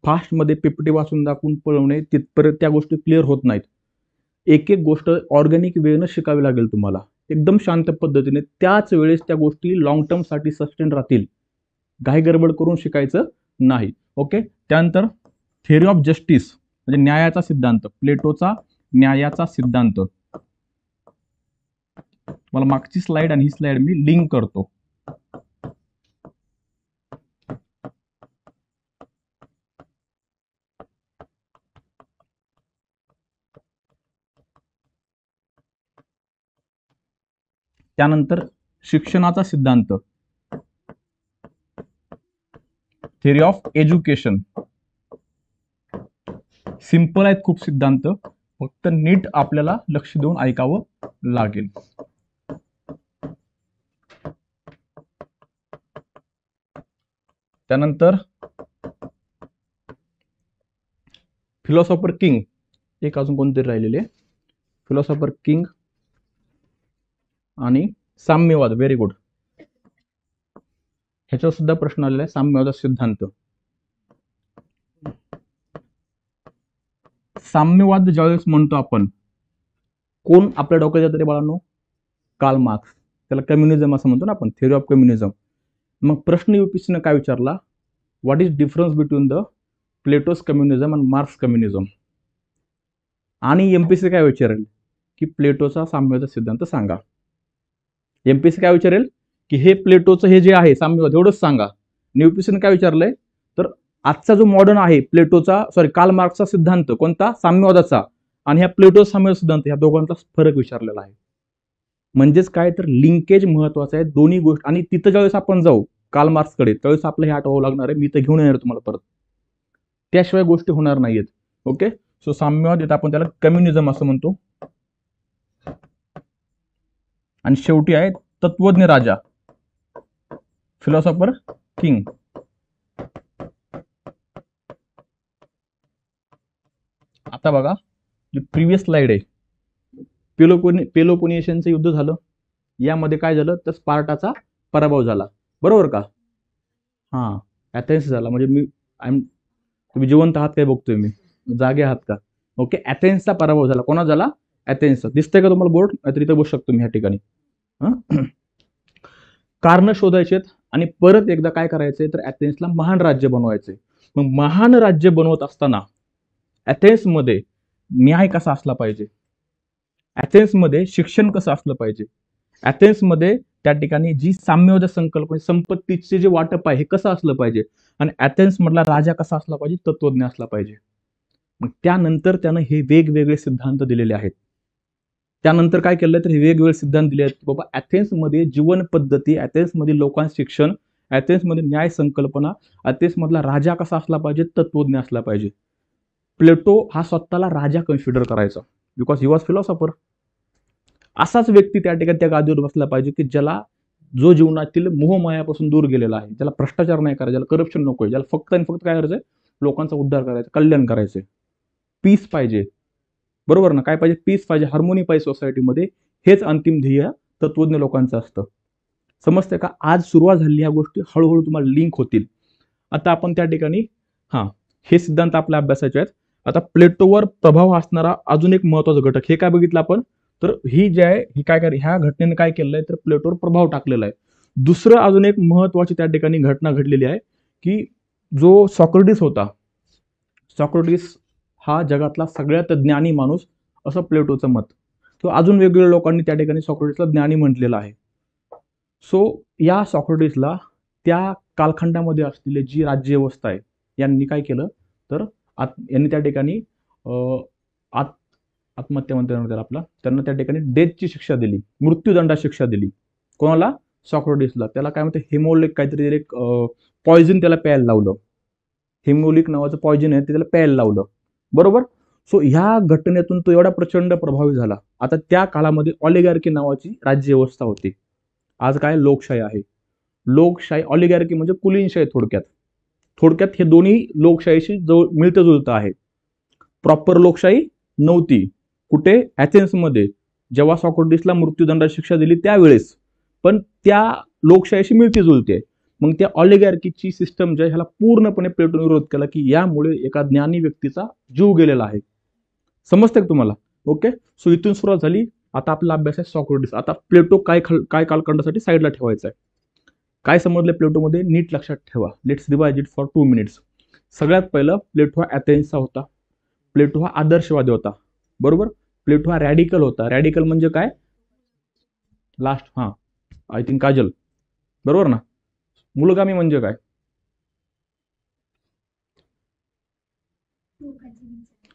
फास्टमध्ये PPT वाचून दाखवून पळवणे तिथपर्यंत त्या गोष्टी क्लिअर होत नाहीत. एक एक गोष्ट ऑर्गॅनिक वेनं शिकावी लागेल तुम्हाला, एकदम शांत पद्धतीने. त्याच वेळेस त्या गोष्टी लॉंग टर्मसाठी सस्टेन राहतील. घाई गडबड करून शिकायचं नाही. ओके, त्यानंतर थेअरी ऑफ जस्टिस म्हणजे न्यायाचा सिद्धांत, प्लेटोचा न्यायाचा सिद्धांत. मला मागची स्लाइड आणि ही स्लाइड मी लिंक करतो. त्यानंतर शिक्षणाचा सिद्धांत, थेअरी ऑफ एज्युकेशन. सिंपल आहेत खूप सिद्धांत, फक्त नीट आपल्याला लक्ष देऊन ऐकावं लागेल. त्यानंतर फिलॉसॉफर किंग, एक अजून कोणतरी राहिलेले, फिलॉसॉफर किंग आणि साम्यवाद. व्हेरी गुड, ह्याच्यावर सुद्धा प्रश्न आलेला आहे. साम्यवाद सिद्धांत. साम्यवाद ज्यावेळेस म्हणतो आपण, कोण आपल्या डोक्यात येतं रे बाळांनो? Karl Marx. त्याला कम्युनिझम असं म्हणतो ना आपण, थेअरी ऑफ कम्युनिझम. मग प्रश्न UPSC ने काय विचारला? What is difference between the plateaus communism आणि मार्क्स कम्युनिझम? आणि MPSC काय विचारेल की प्लेटोचा साम्यवाद सिद्धांत सांगा. MPSC काय विचारेल की हे प्लेटोचं हे जे आहे साम्यवाद एवढंच सांगा. UPSC ने काय विचारलंय तर आजचा जो मॉडर्न आहे प्लेटोचा कार्ल मार्क्सचा सिद्धांत कोणता? साम्यवादाचा. आणि ह्या प्लेटो साम्यवाद सिद्धांत, ह्या दोघांचा फरक विचारलेला आहे. म्हणजेच काय तर लिंकेज महत्वाचं आहे दोन्ही गोष्टी. आणि तिथं ज्यावेळेस आपण जाऊ कार्ल मार्क्सकडे, त्यावेळेस आपल्याला हे आठवावं लागणार आहे. मी तर घेऊन येणार तुम्हाला परत, त्याशिवाय गोष्टी होणार नाहीयेत. ओके, सो साम्यवाद येतं, आपण त्याला कम्युनिझम असं म्हणतो. आणि शेवटी आहे तत्वज्ञ राजा, फिलॉसॉफर किंग. आता बघा, जी प्रिव्हियस स्लाइड आहे, पेलोपोनेशियनचं युद्ध झालं. यामध्ये काय झालं तर स्पार्टाचा पराभव झाला, बरोबर का? हा, ॲथेन्स झाला. म्हणजे तुम्ही जिवंत आहात काय बघतोय मी, जागे आहात का? ओके, ॲथेन्सचा पराभव झाला. कोणा झाला? ॲथेन्सचा. दिसतंय का तुम्हाला बोर्ड? नाहीतर इथं बसू शकतो मी ह्या ठिकाणी. कारण शोधायचे आणि परत एकदा काय करायचंय तर ॲथेन्सला महान राज्य बनवायचंय. मग महान राज्य बनवत असताना ॲथेन्समध्ये न्याय कसा असला पाहिजे, ॲथेन्समध्ये शिक्षण कसं असलं पाहिजे, ॲथेन्समध्ये त्या ठिकाणी जी साम्यवाद संकल्पना, संपत्तीचे जे वाटप आहे हे कसं असलं पाहिजे, आणि ॲथेन्स मधला राजा कसा असला पाहिजे, तत्वज्ञ असला पाहिजे. मग त्यानंतर त्यानं हे वेगवेगळे सिद्धांत दिलेले आहेत. त्यानंतर काय केलं तर हे वेगवेगळे सिद्धांत दिले आहेत. बाबा ॲथेन्समध्ये जीवन पद्धती, ॲथेन्समधील लोकांचं शिक्षण, ॲथेन्समध्ये न्याय संकल्पना, ॲथेन्समधला राजा कसा असला पाहिजे, तत्वज्ञ असला पाहिजे. प्लेटो हा स्वतःला राजा कन्सिडर करायचा, बिकॉज ही वॉज फिलॉसॉफर. असाच व्यक्ती त्या ठिकाणी त्या गादीवर बसला पाहिजे की ज्याला, जो जीवनातील मोहमायापासून दूर गेलेला आहे, ज्याला भ्रष्टाचार नाही करायचा, ज्याला करप्शन नको आहे, ज्याला फक्त आणि फक्त काय करायचंय, लोकांचा उद्धार करायचा, कल्याण करायचंय, पीस पाहिजे, बरोबर ना? काय पाहिजे? पीस पाहिजे, हार्मोनी पाहिजे सोसायटीमध्ये. हेच अंतिम ध्येय तत्वज्ञ लोकांचं असतं. समजतंय का? आज सुरुवात झाली, ह्या गोष्टी हळूहळू तुम्हाला लिंक होतील. आता आपण त्या ठिकाणी हे सिद्धांत आपल्या अभ्यासाचे आहेत. आता प्लेटोवर प्रभाव असणारा अजून एक महत्वाचा घटक, हे काय बघितलं आपण तर ही जे आहे ही काय ह्या घटनेने काय केलेलं आहे तर प्लेटोवर प्रभाव टाकलेला आहे. दुसरं अजून एक महत्वाची त्या ठिकाणी घटना घडलेली आहे की जो सॉक्रेटिस होता, सॉक्रेटिस हा जगातला सगळ्यात ज्ञानी माणूस असं प्लेटोचं मत. तो अजून वेगवेगळ्या लोकांनी त्या ठिकाणी सॉक्रेटिसला ज्ञानी म्हटलेलं आहे. सो या सॉक्रेटिसला त्या कालखंडामध्ये असलेली जी राज्यव्यवस्था आहे यांनी काय केलं तर यांनी त्या ठिकाणी आत्महत्या म्हणता येणार त्याला आपला, त्यांना त्या ठिकाणी डेथची शिक्षा दिली, मृत्यूदंडाची शिक्षा दिली. कोणाला? सॉक्रेटिसला. त्याला काय म्हणते, हेमोलिक काहीतरी एक पॉयझन त्याला प्यायला लावलं. हेमोलिक नावाचं पॉयझन आहे ते त्याला प्यायला लावलं. बरोबर. सो ह्या घटनेतून तो एवढा प्रचंड प्रभावी झाला. आता त्या काळामध्ये ऑलिगार्की नावाची राज्य व्यवस्था होती. आज काय लोकशाही आहे. लोकशाही, ऑलिगार्की म्हणजे कुलीनशाही थोडक्यात. थोडक्यात हे दोन्ही लोकशाहीशी मिळतं जुळतं आहे. प्रॉपर लोकशाही नव्हती. कुठे? ॲथेन्समध्ये, जेव्हा सॉक्रेटिसला मृत्यूदंडाची शिक्षा दिली त्यावेळेस. पण त्या लोकशाहीशी मिळती जुळते. मग त्या ऑलिगार्कीची सिस्टम ज्या ह्याला पूर्णपणे प्लेटोने विरोध केला की यामुळे एका ज्ञानी व्यक्तीचा जीव गेलेला आहे. समजतंय का तुम्हाला? ओके. सो इथून सुरुवात झाली. आता आपला अभ्यास आहे सॉक्रेटिस. आता प्लेटो काय कालखंडासाठी साईडला ठेवायचा आहे. काय समजलं प्लेटोमध्ये नीट लक्षात ठेवा. Let's revise it for 2 minutes. सगळ्यात पहिलं, प्लेटो हा ॲथेन्सचा होता. प्लेटो हा आदर्शवादी होता. बरोबर. प्लेटो हा रॅडिकल होता. रॅडिकल म्हणजे काय? लास्ट, हां, आय थिंक काजल, बरोबर ना. मूलगामी म्हणजे काय?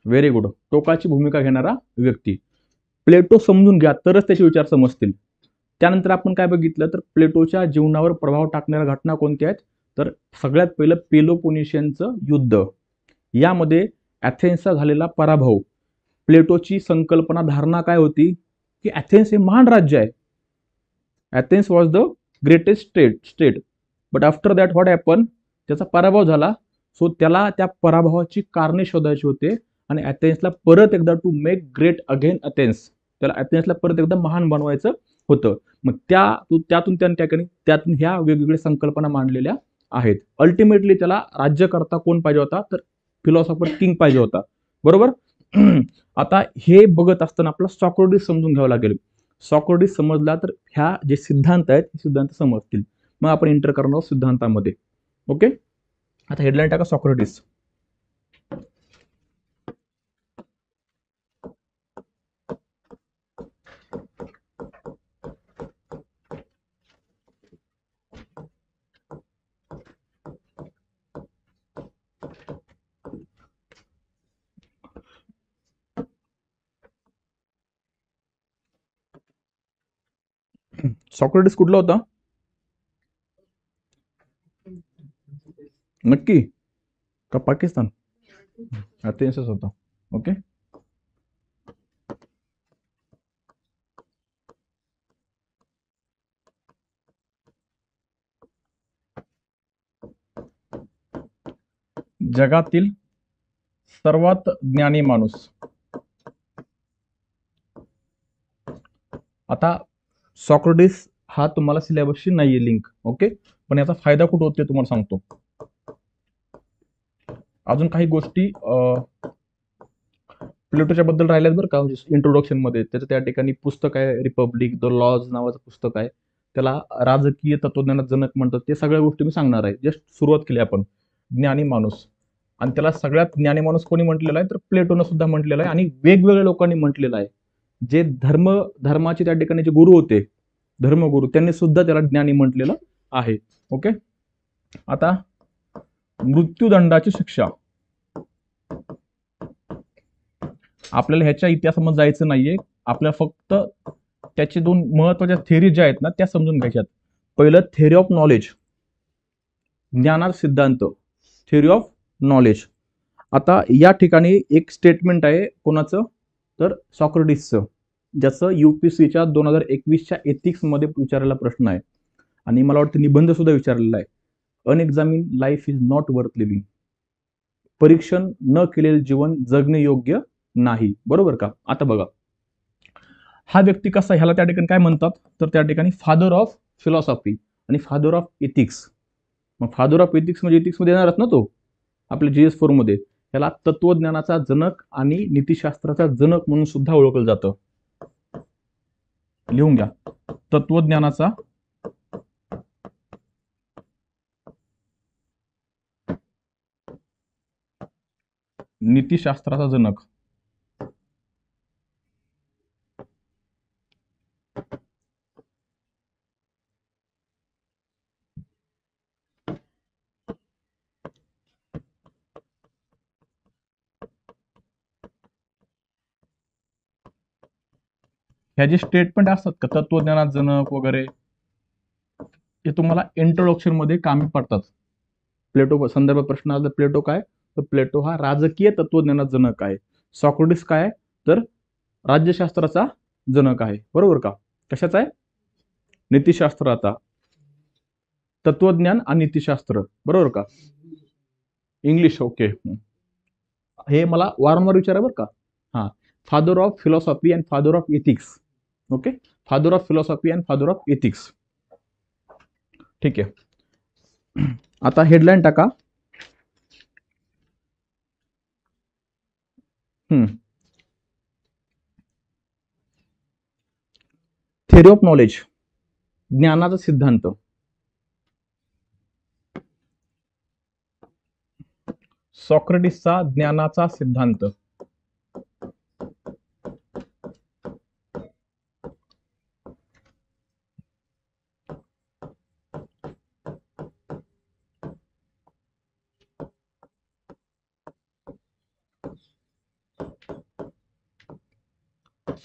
Very good. टोकाची भूमिका घेणारा व्यक्ती. प्लेटो समजून घ्या तरच त्याचे विचार समजतील. त्यानंतर आपण काय बघितलं तर प्लेटोच्या जीवनावर प्रभाव टाकणाऱ्या घटना कोणत्या आहेत? तर सगळ्यात पहिलं पेलोपोनेशियनचं युद्ध. यामध्ये ॲथेन्सचा झालेला पराभव. प्लेटोची संकल्पना, धारणा काय होती की ॲथेन्स हे महान राज्य आहे. Athens was the greatest state. But after that what happen? त्याचा पराभव झाला. सो त्याला त्या पराभवाची कारणे शोधायची होते आणि ॲथेन्सला परत एकदा to make great again Athens, त्याला ॲथेन्सला परत एकदा महान बनवायचं होतं. मग त्यातून त्यातून ह्या वेगवेगळ्या संकल्पना मांडलेल्या आहेत. अल्टिमेटली त्याला राज्यकर्ता कोण पाहिजे होता? तर फिलॉसॉफर किंग पाहिजे होता. बरोबर. आता हे बघत असताना आपला सॉक्रेटिस समजून घ्यावं लागेल. सॉक्रेटिस समजला तर ह्या जे सिद्धांत आहेत हे सिद्धांत समजतील. मग आपण एंटर करणार आहोत सिद्धांतामध्ये. ओके. आता हेडलाईन टाका सॉक्रेटिस. सॉक्रेटिस कुठला होता? नक्की का पाकिस्तान? अथेन्सच होता. ओके. जगातील सर्वात ज्ञानी माणूस. आता सॉक्रेटिस हा तुम्हाला सिलेबसची नाहीये लिंक. ओके. पण याचा फायदा कुठे होतो तुम्हाला सांगतो. अजून काही गोष्टी प्लेटोच्या बद्दल राहिल्यात बरं का. इंट्रोडक्शन मध्ये त्याचं त्या ठिकाणी पुस्तक आहे, रिपब्लिक द लॉज नावाचं पुस्तक आहे. त्याला राजकीय तत्वज्ञानात जनक म्हणतात. ते सगळ्या गोष्टी मी सांगणार आहे. जस्ट सुरुवात केली आपण. ज्ञानी माणूस, आणि त्याला सगळ्यात ज्ञानी माणूस कोणी म्हटलेला आहे तर प्लेटोनं सुद्धा म्हटलेला आहे आणि वेगवेगळ्या लोकांनी म्हटलेलं आहे. जे धर्माचे त्या ठिकाणी जे गुरु होते, धर्मगुरू, त्यांनी सुद्धा त्याला ज्ञानी म्हटलेलं आहे. ओके. आता मृत्यूदंडाची शिक्षा. आपल्याला ह्याच्या इतिहासामध्ये जायचं नाहीये. आपल्याला फक्त त्याचे दोन महत्वाच्या थेअरी ज्या आहेत ना त्या समजून घ्यायच्यात. पहिलं थेअरी ऑफ नॉलेज, ज्ञानाचा सिद्धांत, थेअरी ऑफ नॉलेज. आता या ठिकाणी एक स्टेटमेंट आहे कोणाचं? तर सॉक्रेटिसचं, ज्याचं UPSCच्या 2021च्या एथिक्समध्ये विचारलेला प्रश्न आहे आणि मला वाटतं निबंध सुद्धा विचारलेला आहे. Unexamined life is not worth living. परीक्षण न केलेले जीवन जगणे योग्य नाही. बरोबर का? आता बघा, हा व्यक्ती कसा, ह्याला त्या ठिकाणी काय म्हणतात तर त्या ठिकाणी फादर ऑफ फिलॉसॉफी आणि फादर ऑफ एथिक्स. मग फादर ऑफ एथिक्स म्हणजे एथिक्समध्ये येणारच ना तो आपल्या GS4 मध्ये. त्याला तत्वज्ञानाचा जनक आणि नीतिशास्त्राचा जनक म्हणून सुद्धा ओळखलं जातं. लिहून घ्या. तत्वज्ञानाचा नीतिशास्त्राचा जनक. ह्या जे स्टेटमेंट असतात का तत्वज्ञानात जनक वगैरे, हे तुम्हाला इंट्रोडक्शन मध्ये कामी पडतात. प्लेटो संदर्भ प्रश्न आला तर प्लेटो काय, तर प्लेटो हा राजकीय तत्वज्ञानात जनक आहे. सॉक्रेटिस काय आहे, तर राज्यशास्त्राचा जनक आहे. बरोबर का? कशाचा आहे? नीतिशास्त्राचा. तत्वज्ञान आणि नीतिशास्त्र. बरोबर का? इंग्लिश. ओके. हे मला वारंवार विचारा बरं का. हा, father of philosophy and father of ethics. Okay, father of philosophy and father of ethics. ठीक आहे. आता हेडलाईन टाका. थेअरी ऑफ नॉलेज, ज्ञानाचा सिद्धांत. सॉक्रेटिसचा ज्ञानाचा सिद्धांत.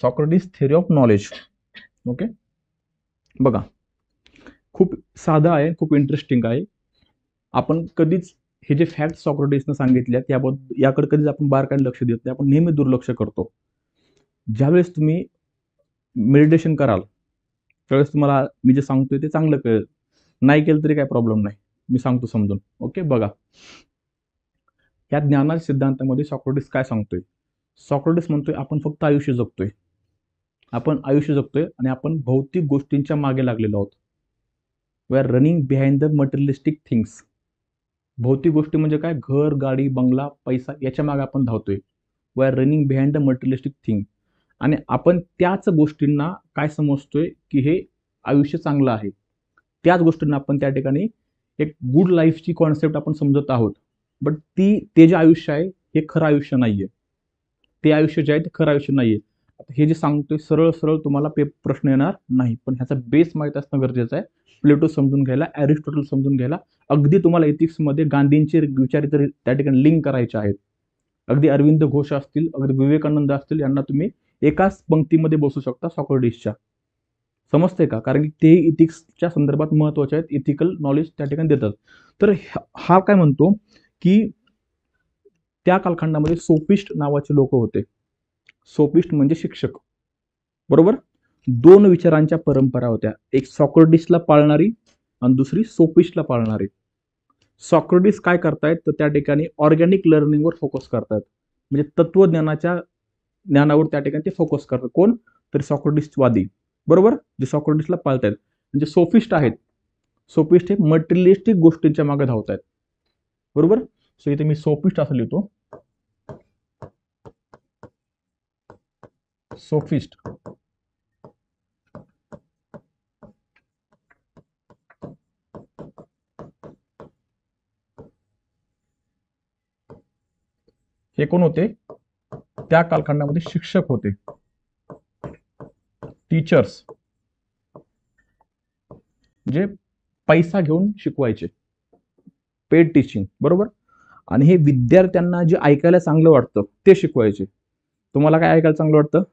Socrates theory of knowledge. Okay, बघा, खूप साधं आहे, खूप इंटरेस्टिंग आहे. आपण कधीच हे जे फॅक्ट सॉक्रेटिसनं सांगितले त्याबद्दल याकडे कधीच आपण बारकाईने लक्ष देत नाही. आपण नेहमी दुर्लक्ष करतो. ज्यावेळेस तुम्ही मेडिटेशन कराल त्यावेळेस तुम्हाला मी जे सांगतोय ते चांगलं कळेल. नाही केलं तरी काही प्रॉब्लेम नाही, मी सांगतो समजून. ओके, बघा, या ज्ञानाच्या सिद्धांतामध्ये सॉक्रेटिस काय सांगतोय. सॉक्रेटिस म्हणतोय आपण फक्त आयुष्य जगतोय. आपण आयुष्य जगतोय आणि आपण भौतिक गोष्टींच्या मागे लागलेलो आहोत. We are running behind the materialistic things. भौतिक गोष्टी म्हणजे काय, घर, गाडी, बंगला, पैसा, याच्या मागे आपण धावतोय. We are running behind the materialistic thing. आणि आपण त्याच गोष्टींना काय समजतोय की हे आयुष्य चांगलं आहे. त्याच गोष्टींना आपण त्या ठिकाणी एक गुड लाईफची कॉन्सेप्ट आपण समजत आहोत. बट ते जे आयुष्य आहे हे खरं आयुष्य नाहीये. ते आयुष्य जे आहे ते खरं आयुष्य नाहीये. हे जे सांगतोय सरळ सरळ तुम्हाला प्रश्न येणार नाही, पण ह्याचा बेस माहीत असणं गरजेचं आहे. प्लेटो समजून घ्यायला, अरिस्टॉटल समजून घ्यायला, अगदी तुम्हाला एथिक्समध्ये गांधींचे विचार तरी त्या ठिकाणी लिंक करायचे आहेत. अगदी अरविंद घोष असतील, अगदी विवेकानंद असतील, यांना तुम्ही एकाच पंक्तीमध्ये बसू शकता सॉक्रेटिसच्या. समजते का? कारण की ते इथिक्सच्या संदर्भात महत्वाचे आहेत, इथिकल नॉलेज त्या ठिकाणी देतात. तर हा काय म्हणतो की त्या कालखंडामध्ये सोफिस्ट नावाचे लोक होते. सोफिस्ट म्हणजे शिक्षक. बरोबर, दोन विचारांच्या परंपरा होत्या, एक सॉक्रेटिसला पाळणारी आणि दुसरी सोफिस्टला पाळणारी. सॉक्रेटिस काय करतायत तर त्या ठिकाणी ऑर्गॅनिक लर्निंगवर फोकस करतात, म्हणजे तत्वज्ञानाच्या ज्ञानावर त्या ठिकाणी ते फोकस करतात. कोण? तर सॉक्रेटिसवादी. बरोबर, जे सॉक्रेटिसला पाळतायत. म्हणजे सोफिस्ट आहेत. सोफिस्ट हे मटेरियलिस्टिक गोष्टींच्या मागे धावत आहेत. बरोबर, सो इथे मी सोफिस्ट असं लिहितो. सोफिस्ट. हे कोण होते? त्या कालखंडामध्ये शिक्षक होते, टीचर्स, जे पैसा घेऊन शिकवायचे, पेड टीचिंग. बरोबर, आणि हे विद्यार्थ्यांना जे ऐकायला चांगलं वाटतं ते शिकवायचे. तुम्हाला काय ऐकायला चांगलं वाटतं?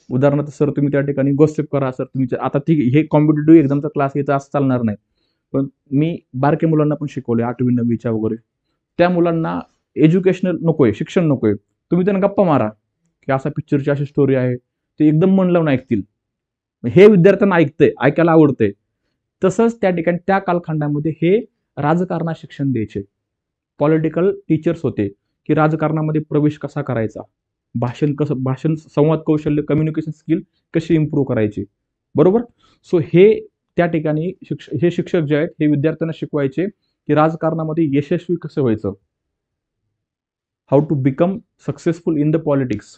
उदाहरणार्थ, सर तुम्ही त्या ठिकाणी गॉसिप करा. सर तुम्ही आता ठीक हे कॉम्पिटेटिव्ह एक्झामचा क्लास याचा असं चालणार नाही, पण मी बारके मुलांना पण शिकवले, 8वी 9वीच्या वगैरे. त्या मुलांना एज्युकेशनल नकोय, शिक्षण नकोय, तुम्ही त्यांना गप्पा मारा की असा पिक्चरची अशी स्टोरी आहे, ते एकदम मन लावून ऐकतील. हे विद्यार्थ्यांना ऐकायला आवडतंय. तसंच त्या ठिकाणी त्या कालखंडामध्ये हे राजकारणात शिक्षण द्यायचे. पॉलिटिकल टीचर्स होते की राजकारणामध्ये प्रवेश कसा करायचा, भाषण संवाद कौशल्य, कम्युनिकेशन स्किल कशी इम्प्रूव्ह करायची. बरोबर, सो हे त्या ठिकाणी हे शिक्षक जे आहेत हे विद्यार्थ्यांना शिकवायचे की राजकारणामध्ये यशस्वी कसं व्हायचं, how to become successful in the politics.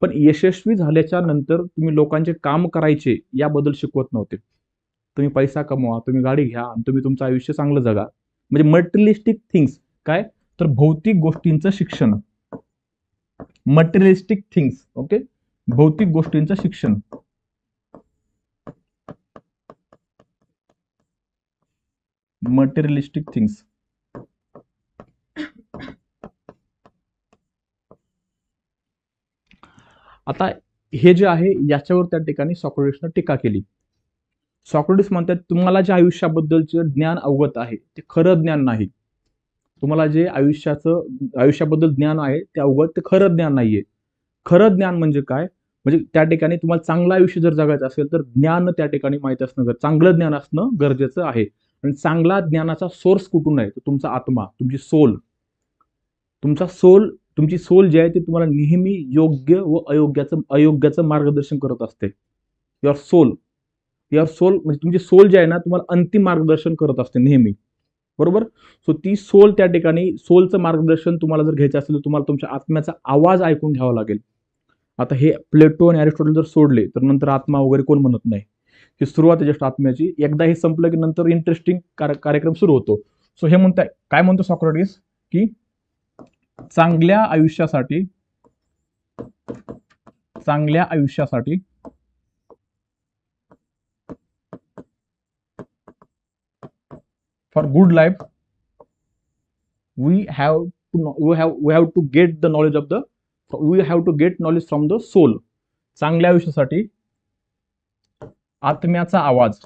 पण यशस्वी झाल्याच्या नंतर तुम्ही लोकांचे काम करायचे याबद्दल शिकवत नव्हते. तुम्ही पैसा कमवा, तुम्ही गाडी घ्या आणि तुम्ही तुमचं आयुष्य चांगलं जगा, म्हणजे मटेरियलिस्टिक थिंग्स. काय? तर भौतिक गोष्टींचं शिक्षण. Materialistic things. ओके, भौतिक गोष्टींचं शिक्षण. Materialistic things. आता हे जे आहे याच्यावर त्या ठिकाणी सॉक्रेटिसनं टीका केली. सॉक्रेटिस म्हणतात तुम्हाला जे आयुष्याबद्दलचे ज्ञान अवगत आहे ते खरं ज्ञान नाही. तुम्हाला जे आयुष्याबद्दल ज्ञान आहे ते अवगत ते खरं ज्ञान नाहीये. खरं ज्ञान म्हणजे काय? म्हणजे त्या ठिकाणी तुम्हाला चांगलं आयुष्य जर जगायचं असेल तर ज्ञान त्या ठिकाणी माहीत असणं चांगलं ज्ञान असणं गरजेचं आहे. आणि चांगला ज्ञानाचा सोर्स कुठून आहे? तर तुमचा आत्मा, तुमची सोल. तुमची सोल जी आहे ती तुम्हाला नेहमी योग्य व अयोग्याचं मार्गदर्शन करत असते. युअर सोल म्हणजे तुमची सोल जी आहे ना तुम्हाला अंतिम मार्गदर्शन करत असते नेहमी. बरोबर. सो ती सोल त्या ठिकाणी सोलचं मार्गदर्शन तुम्हाला जर घ्यायचं असेल तर तुम्हाला तुमच्या आत्म्याचा आवाज ऐकून घ्यावा लागेल. आता हे प्लेटो आणि अरिस्टॉटल जर सोडले तर नंतर आत्मा वगैरे कोण म्हणत नाही. ही सुरुवात आहे जस्ट आत्म्याची. एकदा हे संपलं की नंतर इंटरेस्टिंग कार्यक्रम सुरू होतो. सो हे म्हणताय काय म्हणतो सॉक्रेटिस की चांगल्या आयुष्यासाठी for good life we have to get the knowledge of the we have to get knowledge from the soul. चांगल्या आयुष्यासाठी आत्म्याचा आवाज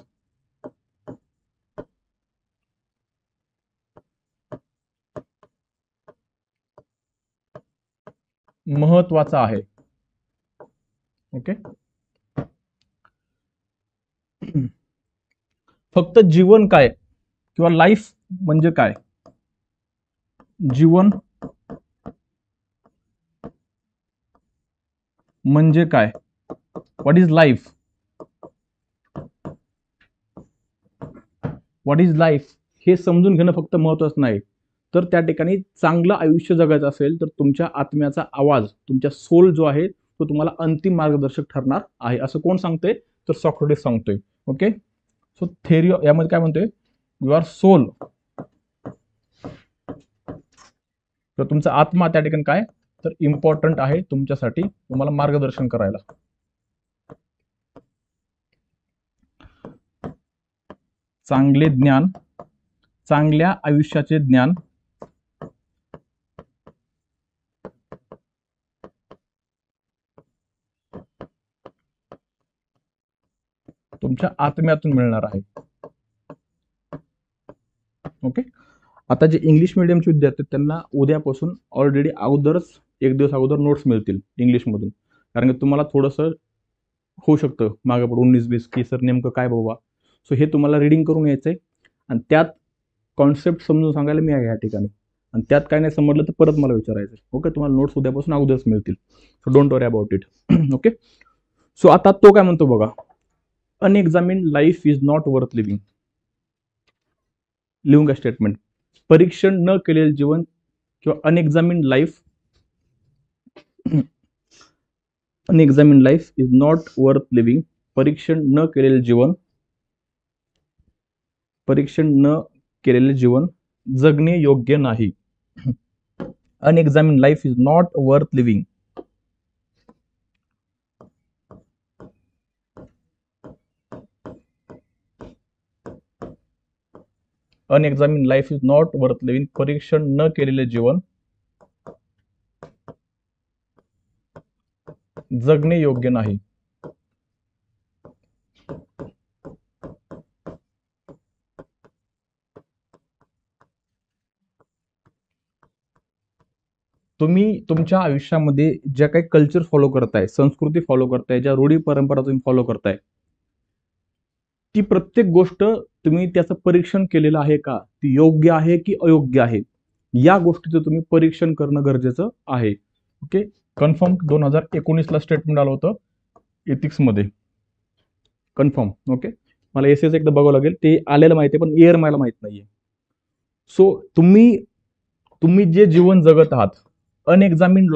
महत्वाचा आहे. ओके. फक्त जीवन काय किंवा लाईफ म्हणजे काय? जीवन म्हणजे काय? What is life? What is life हे समजून घेणं फक्त महत्वाचं नाही. तर त्या ठिकाणी चांगलं आयुष्य जगायचं असेल तर तुमच्या आत्म्याचा आवाज, तुमच्या सोल जो आहे तो तुम्हाला अंतिम मार्गदर्शक ठरणार आहे. असं कोण सांगतोय? तर सॉक्रेटिस सांगतोय. ओके. सो थेअरी यामध्ये काय म्हणतोय? युअर सोल, तर तुमचा आत्मा त्या ठिकाणी काय तर इम्पॉर्टंट आहे तुमच्यासाठी, तुम्हाला मार्गदर्शन करायला. चांगले ज्ञान, चांगल्या आयुष्याचे ज्ञान तुमच्या आत्म्यातून मिळणार आहे. ओके. आता जे इंग्लिश मिडियमचे विद्यार्थी त्यांना उद्यापासून ऑलरेडी एक दिवस अगोदर नोट्स मिळतील इंग्लिशमधून. कारण की तुम्हाला थोडंसं होऊ शकतं मागे पुढे 19-20 की सर नेमकं काय बाबा. सो हे तुम्हाला रिडिंग करून यायचंय आणि त्यात कॉन्सेप्ट समजून सांगायला मी आहे या ठिकाणी. आणि त्यात काय नाही समजलं तर परत मला विचारायचं. ओके. तुम्हाला नोट्स उद्यापासून अगोदरच मिळतील. So don't worry about it. Okay. So आता तो काय म्हणतो बघा. Unexamined life is not worth living. लिहून का स्टेटमेंट. परीक्षण न केलेले जीवन किंवा unexamined life is not worth living. परीक्षण न केलेले जीवन जगणे योग्य नाही. Unexamined life is not worth living. Unexamined life is not worth living. परीक्षण न केलेले जीवन जगणे योग्य नाही. तुम्ही तुमच्या आयुष्यामध्ये ज्या काही कल्चर फॉलो करताय, संस्कृती फॉलो करताय, ज्या रूढी परंपरा तुम्ही फॉलो करताय, ती प्रत्येक गोष्ट तुम्ही त्याचं परीक्षण केलेलं आहे का? ती योग्य आहे की अयोग्य आहे? या गोष्टीचं तुम्ही परीक्षण करणं गरजेचं आहे. ओके. कन्फर्म 2019 ला स्टेटमेंट आलं होतं एथिक्स मध्ये. कन्फर्म. ओके. मला एस एकदा बघावं लागेल. ते आलेलं माहिती आहे पण एअर मला माहित नाहीये. सो तुम्ही जे जीवन जगत आहात अनएक्झामिन्ड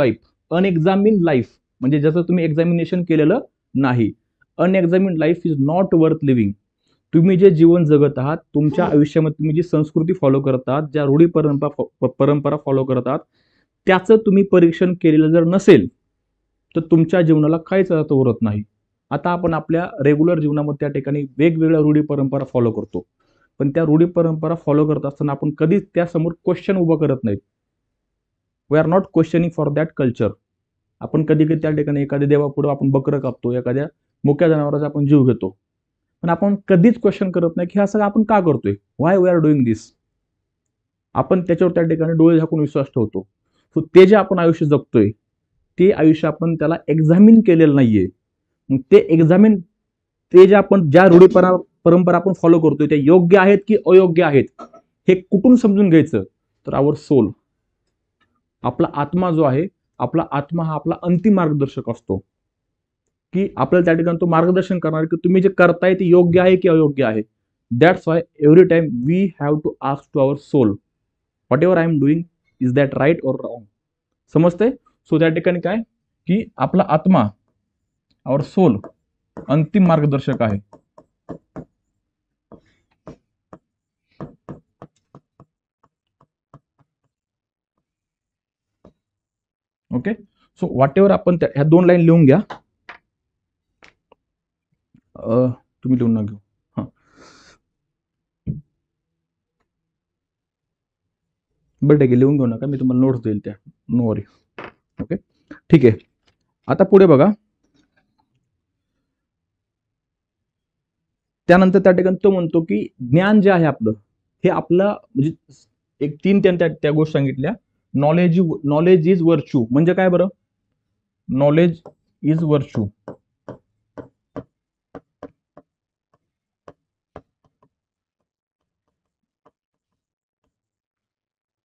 लाईफ म्हणजे ज्याचं तुम्ही एक्झामिनेशन केलेलं नाही. Unexamined life is not worth living. तुम्ही जे जीवन जगत आहात, तुमच्या आयुष्यामध्ये तुम्ही जी संस्कृती फॉलो करत आहात, ज्या रूढी परंपरा फॉलो करत आहात, त्याचं तुम्ही परीक्षण केलेलं जर नसेल तर तुमच्या जीवनाला काहीच अर्थ उरत नाही. आता आपण आपल्या रेग्युलर जीवनामध्ये त्या ठिकाणी वेगवेगळ्या रूढी परंपरा फॉलो करतो. पण त्या रूढी परंपरा फॉलो करत असताना आपण कधीच त्यासमोर क्वेश्चन उभं करत नाहीत. We are not questioning for that culture. आपण कधी कधी त्या ठिकाणी एखाद्या देवापुढे आपण बकरं कापतो, एखाद्या मुक्या जनावराचा आपण जीव घेतो, पण आपण कधीच क्वेश्चन करत नाही की हा सगळं आपण का करतोय, वाय वी आर डुईंग दिस. आपण त्याच्यावर त्या ठिकाणी डोळे झाकून विश्वास ठेवतो. सो ते जे आपण आयुष्य जगतोय ते आयुष्य आपण त्याला एक्झामिन केलेलं नाहीये. मग ते एक्झामिन, ते जे आपण ज्या रूढी परंपरा आपण फॉलो करतोय ते योग्य आहेत की अयोग्य आहेत हे कुठून समजून घ्यायचं, तर आवर सोल, आपला आत्मा जो आहे, आपला आत्मा हा आपला अंतिम मार्गदर्शक असतो, की आपल्याला त्या ठिकाणी तो मार्गदर्शन करणार की तुम्ही जे करताय ते योग्य आहे की अयोग्य आहे. That's why every time we have to ask to our soul, whatever I am doing, is that right or wrong. समजते? सो त्या ठिकाणी काय की आपला आत्मा, आवर सोल, अंतिम मार्गदर्शक आहे. ओके, सो व्हॉट एव्हर आपण ह्या 2 लाईन लिहून घ्या. तुम्ही लिहून ना घेऊ. हां, बरं ठीक आहे, लिहून घेऊ नका, मी तुम्हाला नोट्स देईल त्या, नो वरी. ओके, ठीक आहे. आता पुढे बघा, त्यानंतर त्या ठिकाणी तो म्हणतो की ज्ञान जे आहे आपलं, हे आपलं म्हणजे एक 3 त्या गोष्टी सांगितल्या. नॉलेज इज व्हर्च्यू म्हणजे काय बरं? Knowledge is virtue.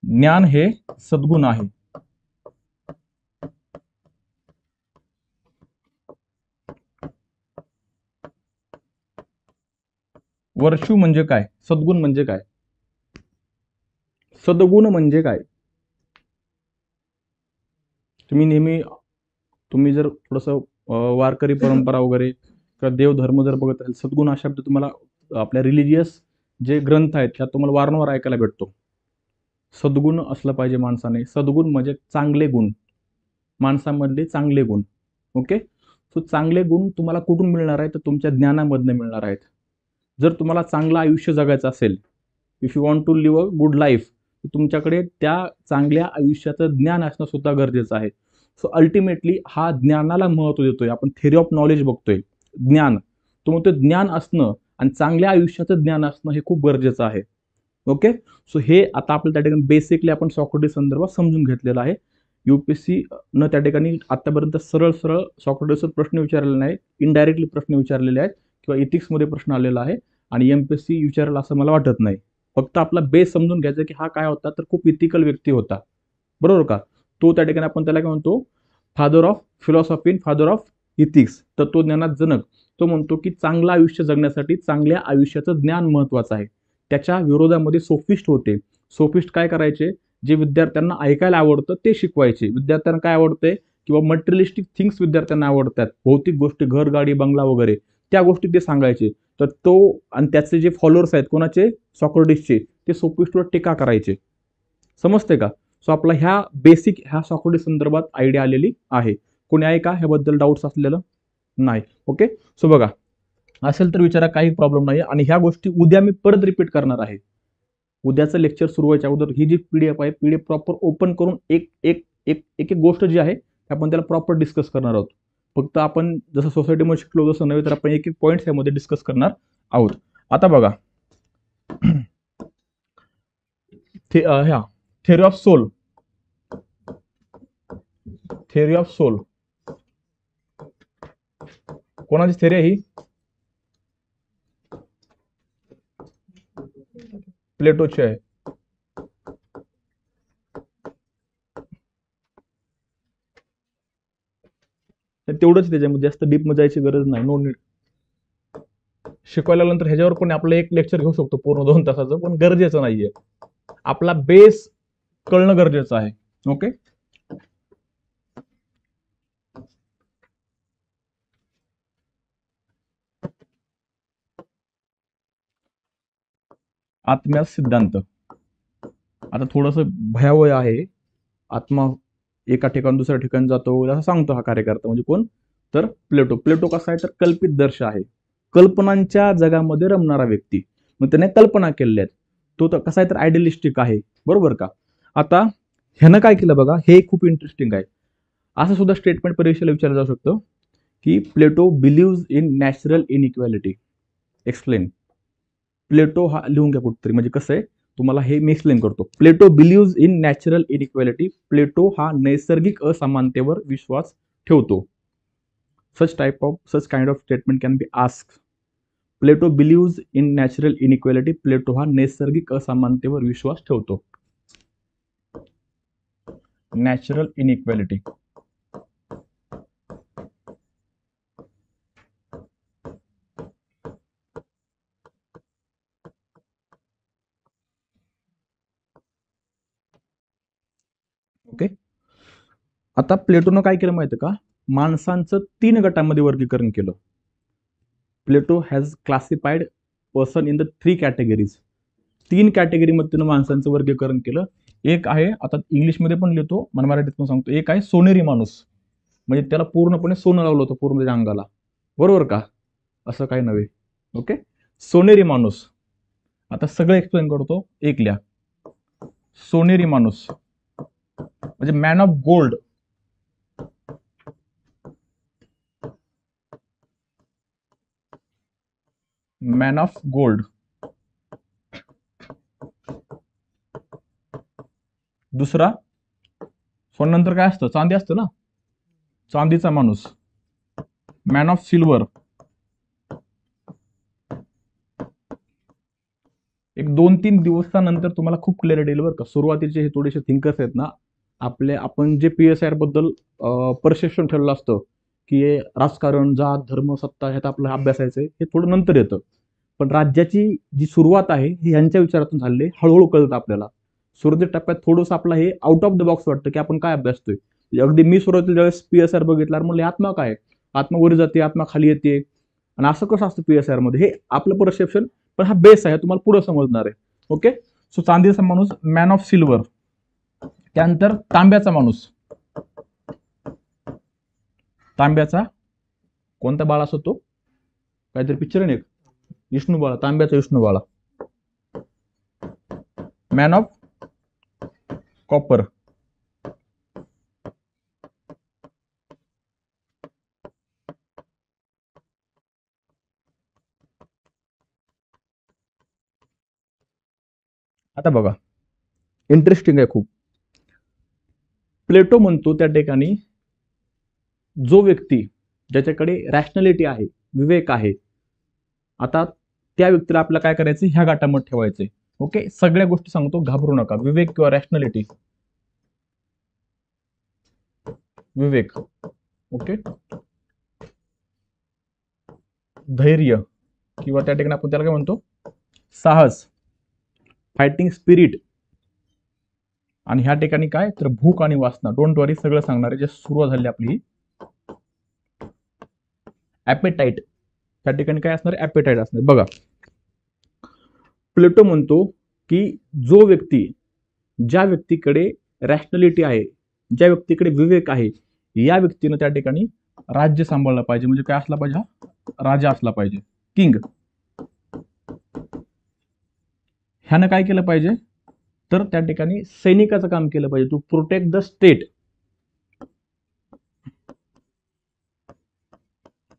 ज्ञान हे सद्गुण आहे. वर्च्यू म्हणजे काय? सद्गुण म्हणजे काय? सद्गुण म्हणजे काय? तुम्ही नेहमी, तुम्ही जर थोडंसं वारकरी परंपरा वगैरे किंवा देवधर्म जर बघत असेल, सद्गुण हा शब्द तुम्हाला आपल्या रिलिजियस जे ग्रंथ आहेत त्यात तुम्हाला वारंवार ऐकायला भेटतो. सद्गुण असलं पाहिजे माणसाने. सद्गुण म्हणजे चांगले गुण, माणसामधले चांगले गुण. ओके, सो चांगले गुण तुम्हाला कुठून मिळणार आहेत? तर तुमच्या ज्ञानामधनं मिळणार आहेत. जर तुम्हाला चांगलं आयुष्य जगायचं असेल, if you want to live a good life, तर तुमच्याकडे त्या चांगल्या आयुष्याचं ज्ञान असणं सुद्धा गरजेचं आहे. सो अल्टिमेटली हा ज्ञानाला महत्त्व देतोय आपण. थेरी ऑफ नॉलेज बघतोय, ज्ञान. तो म्हणतो ज्ञान असणं आणि चांगल्या आयुष्याचं ज्ञान असणं हे खूप गरजेचं आहे. ओके, सो हे आता आपल्या त्या ठिकाणी बेसिकली आपण सॉक्रेटिस संदर्भात समजून घेतलेलं आहे. युपीएससी न त्या ठिकाणी आतापर्यंत सरळ सरळ सॉक्रेटिसवर प्रश्न विचारलेले नाही, इनडायरेक्टली प्रश्न विचारलेले आहेत किंवा इथिक्समध्ये प्रश्न आलेला आहे आणि एमपीएससी विचारेल असं मला वाटत नाही. फक्त आपला बेस समजून घ्यायचा की हा काय होता, तर खूप इथिकल व्यक्ती होता, बरोबर का? तो त्या ठिकाणी आपण त्याला काय म्हणतो? Father of philosophy, father of ethics, तत्वज्ञानात जनक. तो म्हणतो की चांगलं आयुष्य जगण्यासाठी चांगल्या आयुष्याचं ज्ञान महत्वाचं आहे. त्याच्या विरोधामध्ये सोफिस्ट होते. सोफिस्ट काय करायचे? जे विद्यार्थ्यांना ऐकायला आवडतं ते शिकवायचे. विद्यार्थ्यांना काय आवडतंय किंवा मटेरियलिस्टिक थिंग्स विद्यार्थ्यांना आवडतात, भौतिक गोष्टी, घर, गाडी, बंगला वगैरे, त्या गोष्टी ते सांगायचे. तर तो आणि त्याचे जे फॉलोअर्स आहेत कोणाचे? सॉक्रेटिसचे, ते सोफिस्टवर टीका करायचे. समजते का? सो आपला ह्या बेसिक ह्या सॉक्रेटिस संदर्भात आयडिया आलेली आहे. कोणी आहे का ह्याबद्दल डाऊट्स असलेलं? नाही. ओके, सो बघा, असेल तर विचारा, काही प्रॉब्लेम नाही. आणि ह्या गोष्टी उद्या मी परत रिपीट करणार आहे. उद्याचं लेक्चर सुरू व्हायच्या अगोदर ही जी पीडीएफ आहे, पीडीएफ प्रॉपर ओपन करून एक एक एक एक गोष्ट जी आहे आपण त्याला प्रॉपर डिस्कस करणार आहोत. फक्त आपण जसं सोसायटीमध्ये शिकलो तसं नव्हे, तर आपण एक एक पॉईंट्स यामध्ये डिस्कस करणार आहोत. आता बघा, ह्या theory of soul, theory of soul कोणाची थेअरी आहे? ही प्लेटोची आहे. तेवढंच, त्याच्यामध्ये जास्त डीप मध्ये जायची गरज नाही, नो नीड. शिकवायला नंतर ह्याच्यावर पण आपलं एक लेक्चर घेऊ शकतो पूर्ण 2 तासाचं, पण गरजेचं नाहीये. आपला बेस कळणं गरजेचं आहे. ओके, आत्म्या सिद्धांत आता थोडंसं भयावह आहे. आत्मा एका ठिकाणी दुसऱ्या ठिकाणी जातो असं सांगतो हा कार्यकर्ता. म्हणजे कोण? तर प्लेटो. प्लेटो कसा आहे? तर कल्पित दर्श आहे, कल्पनांच्या जगामध्ये रमणारा व्यक्ती. मग त्याने कल्पना केलेल्या आहेत. तो तर कसा आहे? तर आयडियलिस्टिक आहे, बरोबर का? आता ह्यानं काय केलं बघा, हे खूप इंटरेस्टिंग आहे. असं सुद्धा स्टेटमेंट परीक्षेला विचारलं जाऊ शकतं की प्लेटो believes in natural inequality. Explain. प्लेटो हा लिहून घ्या कुठतरी, म्हणजे कसं आहे तुम्हाला हे मी एक्सप्लेन करतो. प्लेटो believes in natural inequality. Plato हा नैसर्गिक असमानतेवर विश्वास ठेवतो. such kind of statement can be asked. Plato believes in natural inequality. Plato हा नैसर्गिक असमानतेवर विश्वास ठेवतो. Natural inequality. ओके. आता प्लेटोनं काय केलं माहिती का, माणसांचं 3 गटामध्ये वर्गीकरण केलं. Plato has classified person in the 3 categories. 3 कॅटेगरीमध्ये तिनं माणसांचं वर्गीकरण केलं. एक आहे, आता इंग्लिशमध्ये पण लिहितो, मराठीत पण सांगतो, एक आहे सोनेरी माणूस, म्हणजे त्याला पूर्णपणे सोनं लावलं होतं पूर्ण त्याच्या अंगाला, बरोबर का, असं काही नव्हे. ओके. सोनेरी माणूस. आता सगळं एक्सप्लेन करतो, एक लिहा. सोनेरी माणूस म्हणजे man of gold. Man of gold. दुसरा, सोन्यानंतर काय असतं, चांदी असतं ना, चांदीचा माणूस, मॅन ऑफ सिल्वर. एक 2-3 दिवसानंतर तुम्हाला खूप क्लॅरिटी येईल बरं का. सुरुवातीचे हे थोडेसे थिंकर्स आहेत ना, आपण जे PSI बद्दल परसेप्शन ठरलं असतं की हे राजकारण, जात, धर्म, सत्ता ह्यात आपलं अभ्यासायचं हे थोडं नंतर येतं. पण राज्याची जी सुरुवात आहे ही ह्यांच्या विचारातून झाली, हळूहळू कळतं आपल्याला. सुरुवातीच्या टप्प्यात थोडंसं आपलं हे आउट ऑफ द बॉक्स वाटतं की आपण काय अभ्यासतोय. अगदी मी सुरुवातीला ज्यावेळेस PSI बघितल्यावर म्हणले आत्मा काय, आत्मा वर जाते, आत्मा खाली येते, आणि असं कसं असतं PSI मध्ये, हे आपलं परसेप्शन. पण हा बेस आहे, तुम्हाला पुढे समजणार आहे. ओके. सो चांदीचा माणूस, मॅन ऑफ सिल्वर. त्यानंतर तांब्याचा माणूस. तांब्याचा कोणता बाळा असतो तो, काहीतरी पिक्चर आहे, विष्णू बाळा, तांब्याचा विष्णू बाळा. Man of copper. आता बघा, इंटरेस्टिंग आहे खूप. प्लेटो म्हणतो त्या ठिकाणी जो व्यक्ती ज्याच्याकडे रॅशनॅलिटी आहे, विवेक आहे, आता त्या व्यक्तीला आपल्याला काय करायचं, ह्या गाठामध्ये ठेवायचंय. ओके. सगळ्या गोष्टी सांगतो, घाबरू नका. विवेक किंवा रॅशनॅलिटी. विवेक. ओके. धैर्य किंवा त्या ठिकाणी आपण त्याला काय म्हणतो, साहस, फायटिंग स्पिरिट. आणि ह्या ठिकाणी काय तर भूक आणि वासना. डोंट वरी, सगळं सांगणार आहे. जे सुरुवात झाली आपली. ॲपेटाईट. त्या ठिकाणी काय असणार, ॲपेटाईट असणार. बघा, प्लेटो म्हणतो की जो व्यक्ती, ज्या व्यक्तीकडे रॅशनॅलिटी आहे, ज्या व्यक्तीकडे विवेक आहे, या व्यक्तीनं त्या ठिकाणी राज्य सांभाळलं पाहिजे. म्हणजे काय असला पाहिजे, हा राजा असला पाहिजे, किंग. ह्यानं काय केलं पाहिजे तर त्या ठिकाणी सैनिकाचं काम केलं पाहिजे, टू प्रोटेक्ट द स्टेट.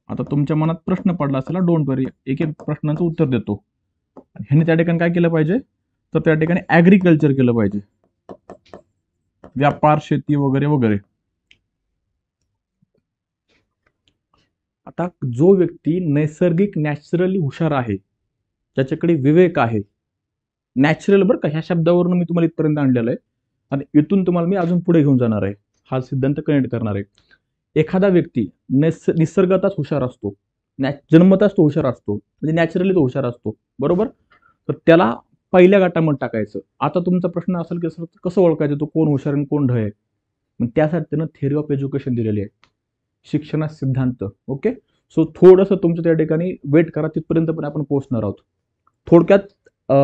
आता तुमच्या मनात प्रश्न पडला असेल, डोंट वरी, एक एक प्रश्नाचं उत्तर देतो. ह्याने त्या ठिकाणी काय केलं पाहिजे तर त्या ठिकाणी ऍग्रिकल्चर केलं पाहिजे, व्यापार, शेती वगैरे वगैरे. आता जो व्यक्ती नैसर्गिक, नॅचरली हुशार आहे, ज्याच्याकडे विवेक आहे, नॅचरल बरं का, ह्या शब्दावरून मी तुम्हाला इथपर्यंत आणलेलं आहे, आणि इथून तुम्हाला मी अजून पुढे घेऊन जाणार आहे, हा सिद्धांत कनेक्ट करणार आहे. एखादा व्यक्ती निसर्गातच हुशार असतो, जन्मताच तो हुशार असतो, म्हणजे नॅचरली तो हुशार असतो, बरोबर. तर त्याला पहिल्या गटामध्ये टाकायचं. आता तुमचा प्रश्न असेल की सर कसं ओळखायचं तो कोण हुशार आणि कोण ढ आहे. मग त्यासाठी त्यानं थेअरी ऑफ एज्युकेशन दिलेली आहे, शिक्षणा सिद्धांत. ओके. सो थोडंसं तुमचं त्या ठिकाणी वेट करा, तिथपर्यंत पण आपण पोहोचणार आहोत. थोडक्यात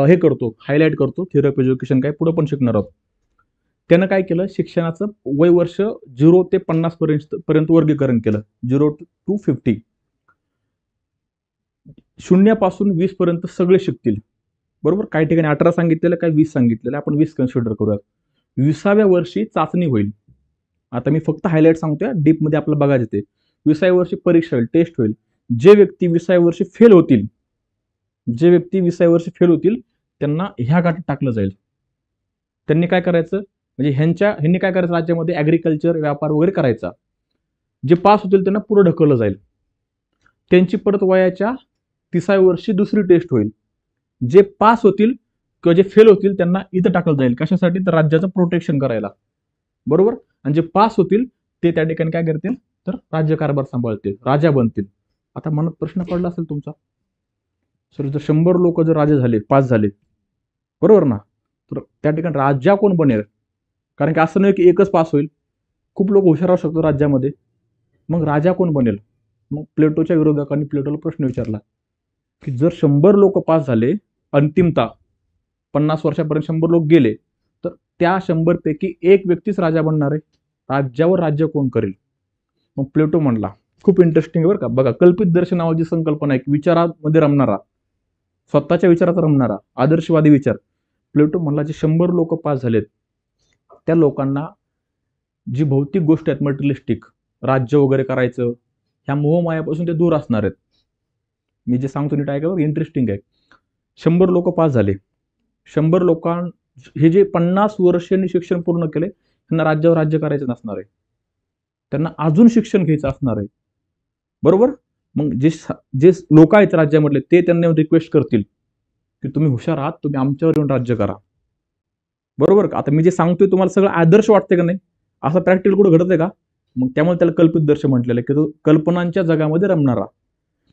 हे करतो, हायलाईट करतो, थेअरी ऑफ एज्युकेशन काय पुढे पण शिकणार आहोत. त्यानं काय केलं, शिक्षणाचं वय वर्ष 0 ते 50 पर्यंत वर्गीकरण केलं. 0 to 50. शून्यापासून 20 पर्यंत सगळे शिकतील, बरोबर. काही ठिकाणी 18 सांगितलेलं, काही 20 सांगितलेलं, आपण 20 कन्सिडर करूयात. 20व्या वर्षी चाचणी होईल. आता मी फक्त हायलाईट सांगतोय, डीपमध्ये आपल्याला बघायचं ते. 20व्या वर्षी परीक्षा होईल, टेस्ट होईल. जे व्यक्ती 20व्या वर्षी फेल होतील, जे व्यक्ती 20व्या वर्षी फेल होतील त्यांना ह्या गाठी टाकलं जाईल. त्यांनी काय करायचं, म्हणजे ह्यांनी काय करायचं, राज्यामध्ये ऍग्रिकल्चर, व्यापार वगैरे करायचा. जे पास होतील त्यांना पुढे ढकललं जाईल. त्यांची परत वयाच्या 30व्या वर्षी दुसरी टेस्ट होईल. जे पास होतील किंवा जे फेल होतील त्यांना इथं टाकलं जाईल. कशासाठी, तर राज्याचं प्रोटेक्शन करायला. बरोबर. आणि जे पास होतील ते त्या ठिकाणी काय करतील, तर राज्यकारभार सांभाळतील, राजा बनतील. आता मनात प्रश्न पडला असेल तुमचा, सर जर 100 लोक जर राजे झाले, पास झाले, बरोबर ना, तर त्या ठिकाणी राजा कोण बनेल? कारण की असं नाही की एकच पास होईल, खूप लोक हुशार असू शकतो राज्यामध्ये. मग राजा कोण बनेल? मग प्लेटोच्या विरोधकांनी प्लेटोला प्रश्न विचारला की जर 100 लोक पास झाले, अंतिमता 50 वर्षापर्यंत 100 लोक गेले, तर त्या 100 पैकी एक व्यक्तीच राजा बनणार आहे. राज्यावर राज्य कोण करेल? मग प्लेटो म्हणला, खूप इंटरेस्टिंग आहे बरं का. बघा, कल्पित दर्शन नावाची संकल्पना आहे, विचारामध्ये रमणारा, स्वतःच्या विचारात रमणारा आदर्शवादी विचार. प्लेटो म्हणला जे 100 लोक पास झालेत त्या लोकांना जी भौतिक गोष्ट आहेत, मटेरियलिस्टिक, राज्य वगैरे करायचं, ह्या मोहमायापासून ते दूर असणार आहेत. मी जे सांगतो नीट ऐका, इंटरेस्टिंग आहे. 100 लोक पास झाले, 100 लोकां हे जे 50 वर्षांनी शिक्षण पूर्ण केले त्यांना राज्यावर राज्य करायचं नसणार आहे, त्यांना अजून शिक्षण घ्यायचं असणार आहे. बरोबर. मग जे लोक आहेत राज्यामधले ते त्यांना रिक्वेस्ट करतील की तुम्ही हुशार आहात, तुम्ही आमच्यावर येऊन राज्य करा. बरोबर का. आता मी जे सांगतोय तुम्हाला सगळं आदर्श वाटते का नाही? असं प्रॅक्टिकल कुठं घडत आहे का? मग त्यामुळे त्याला कल्पित दर्शन म्हटलेलं आहे की तो कल्पनांच्या जगामध्ये रमणारा.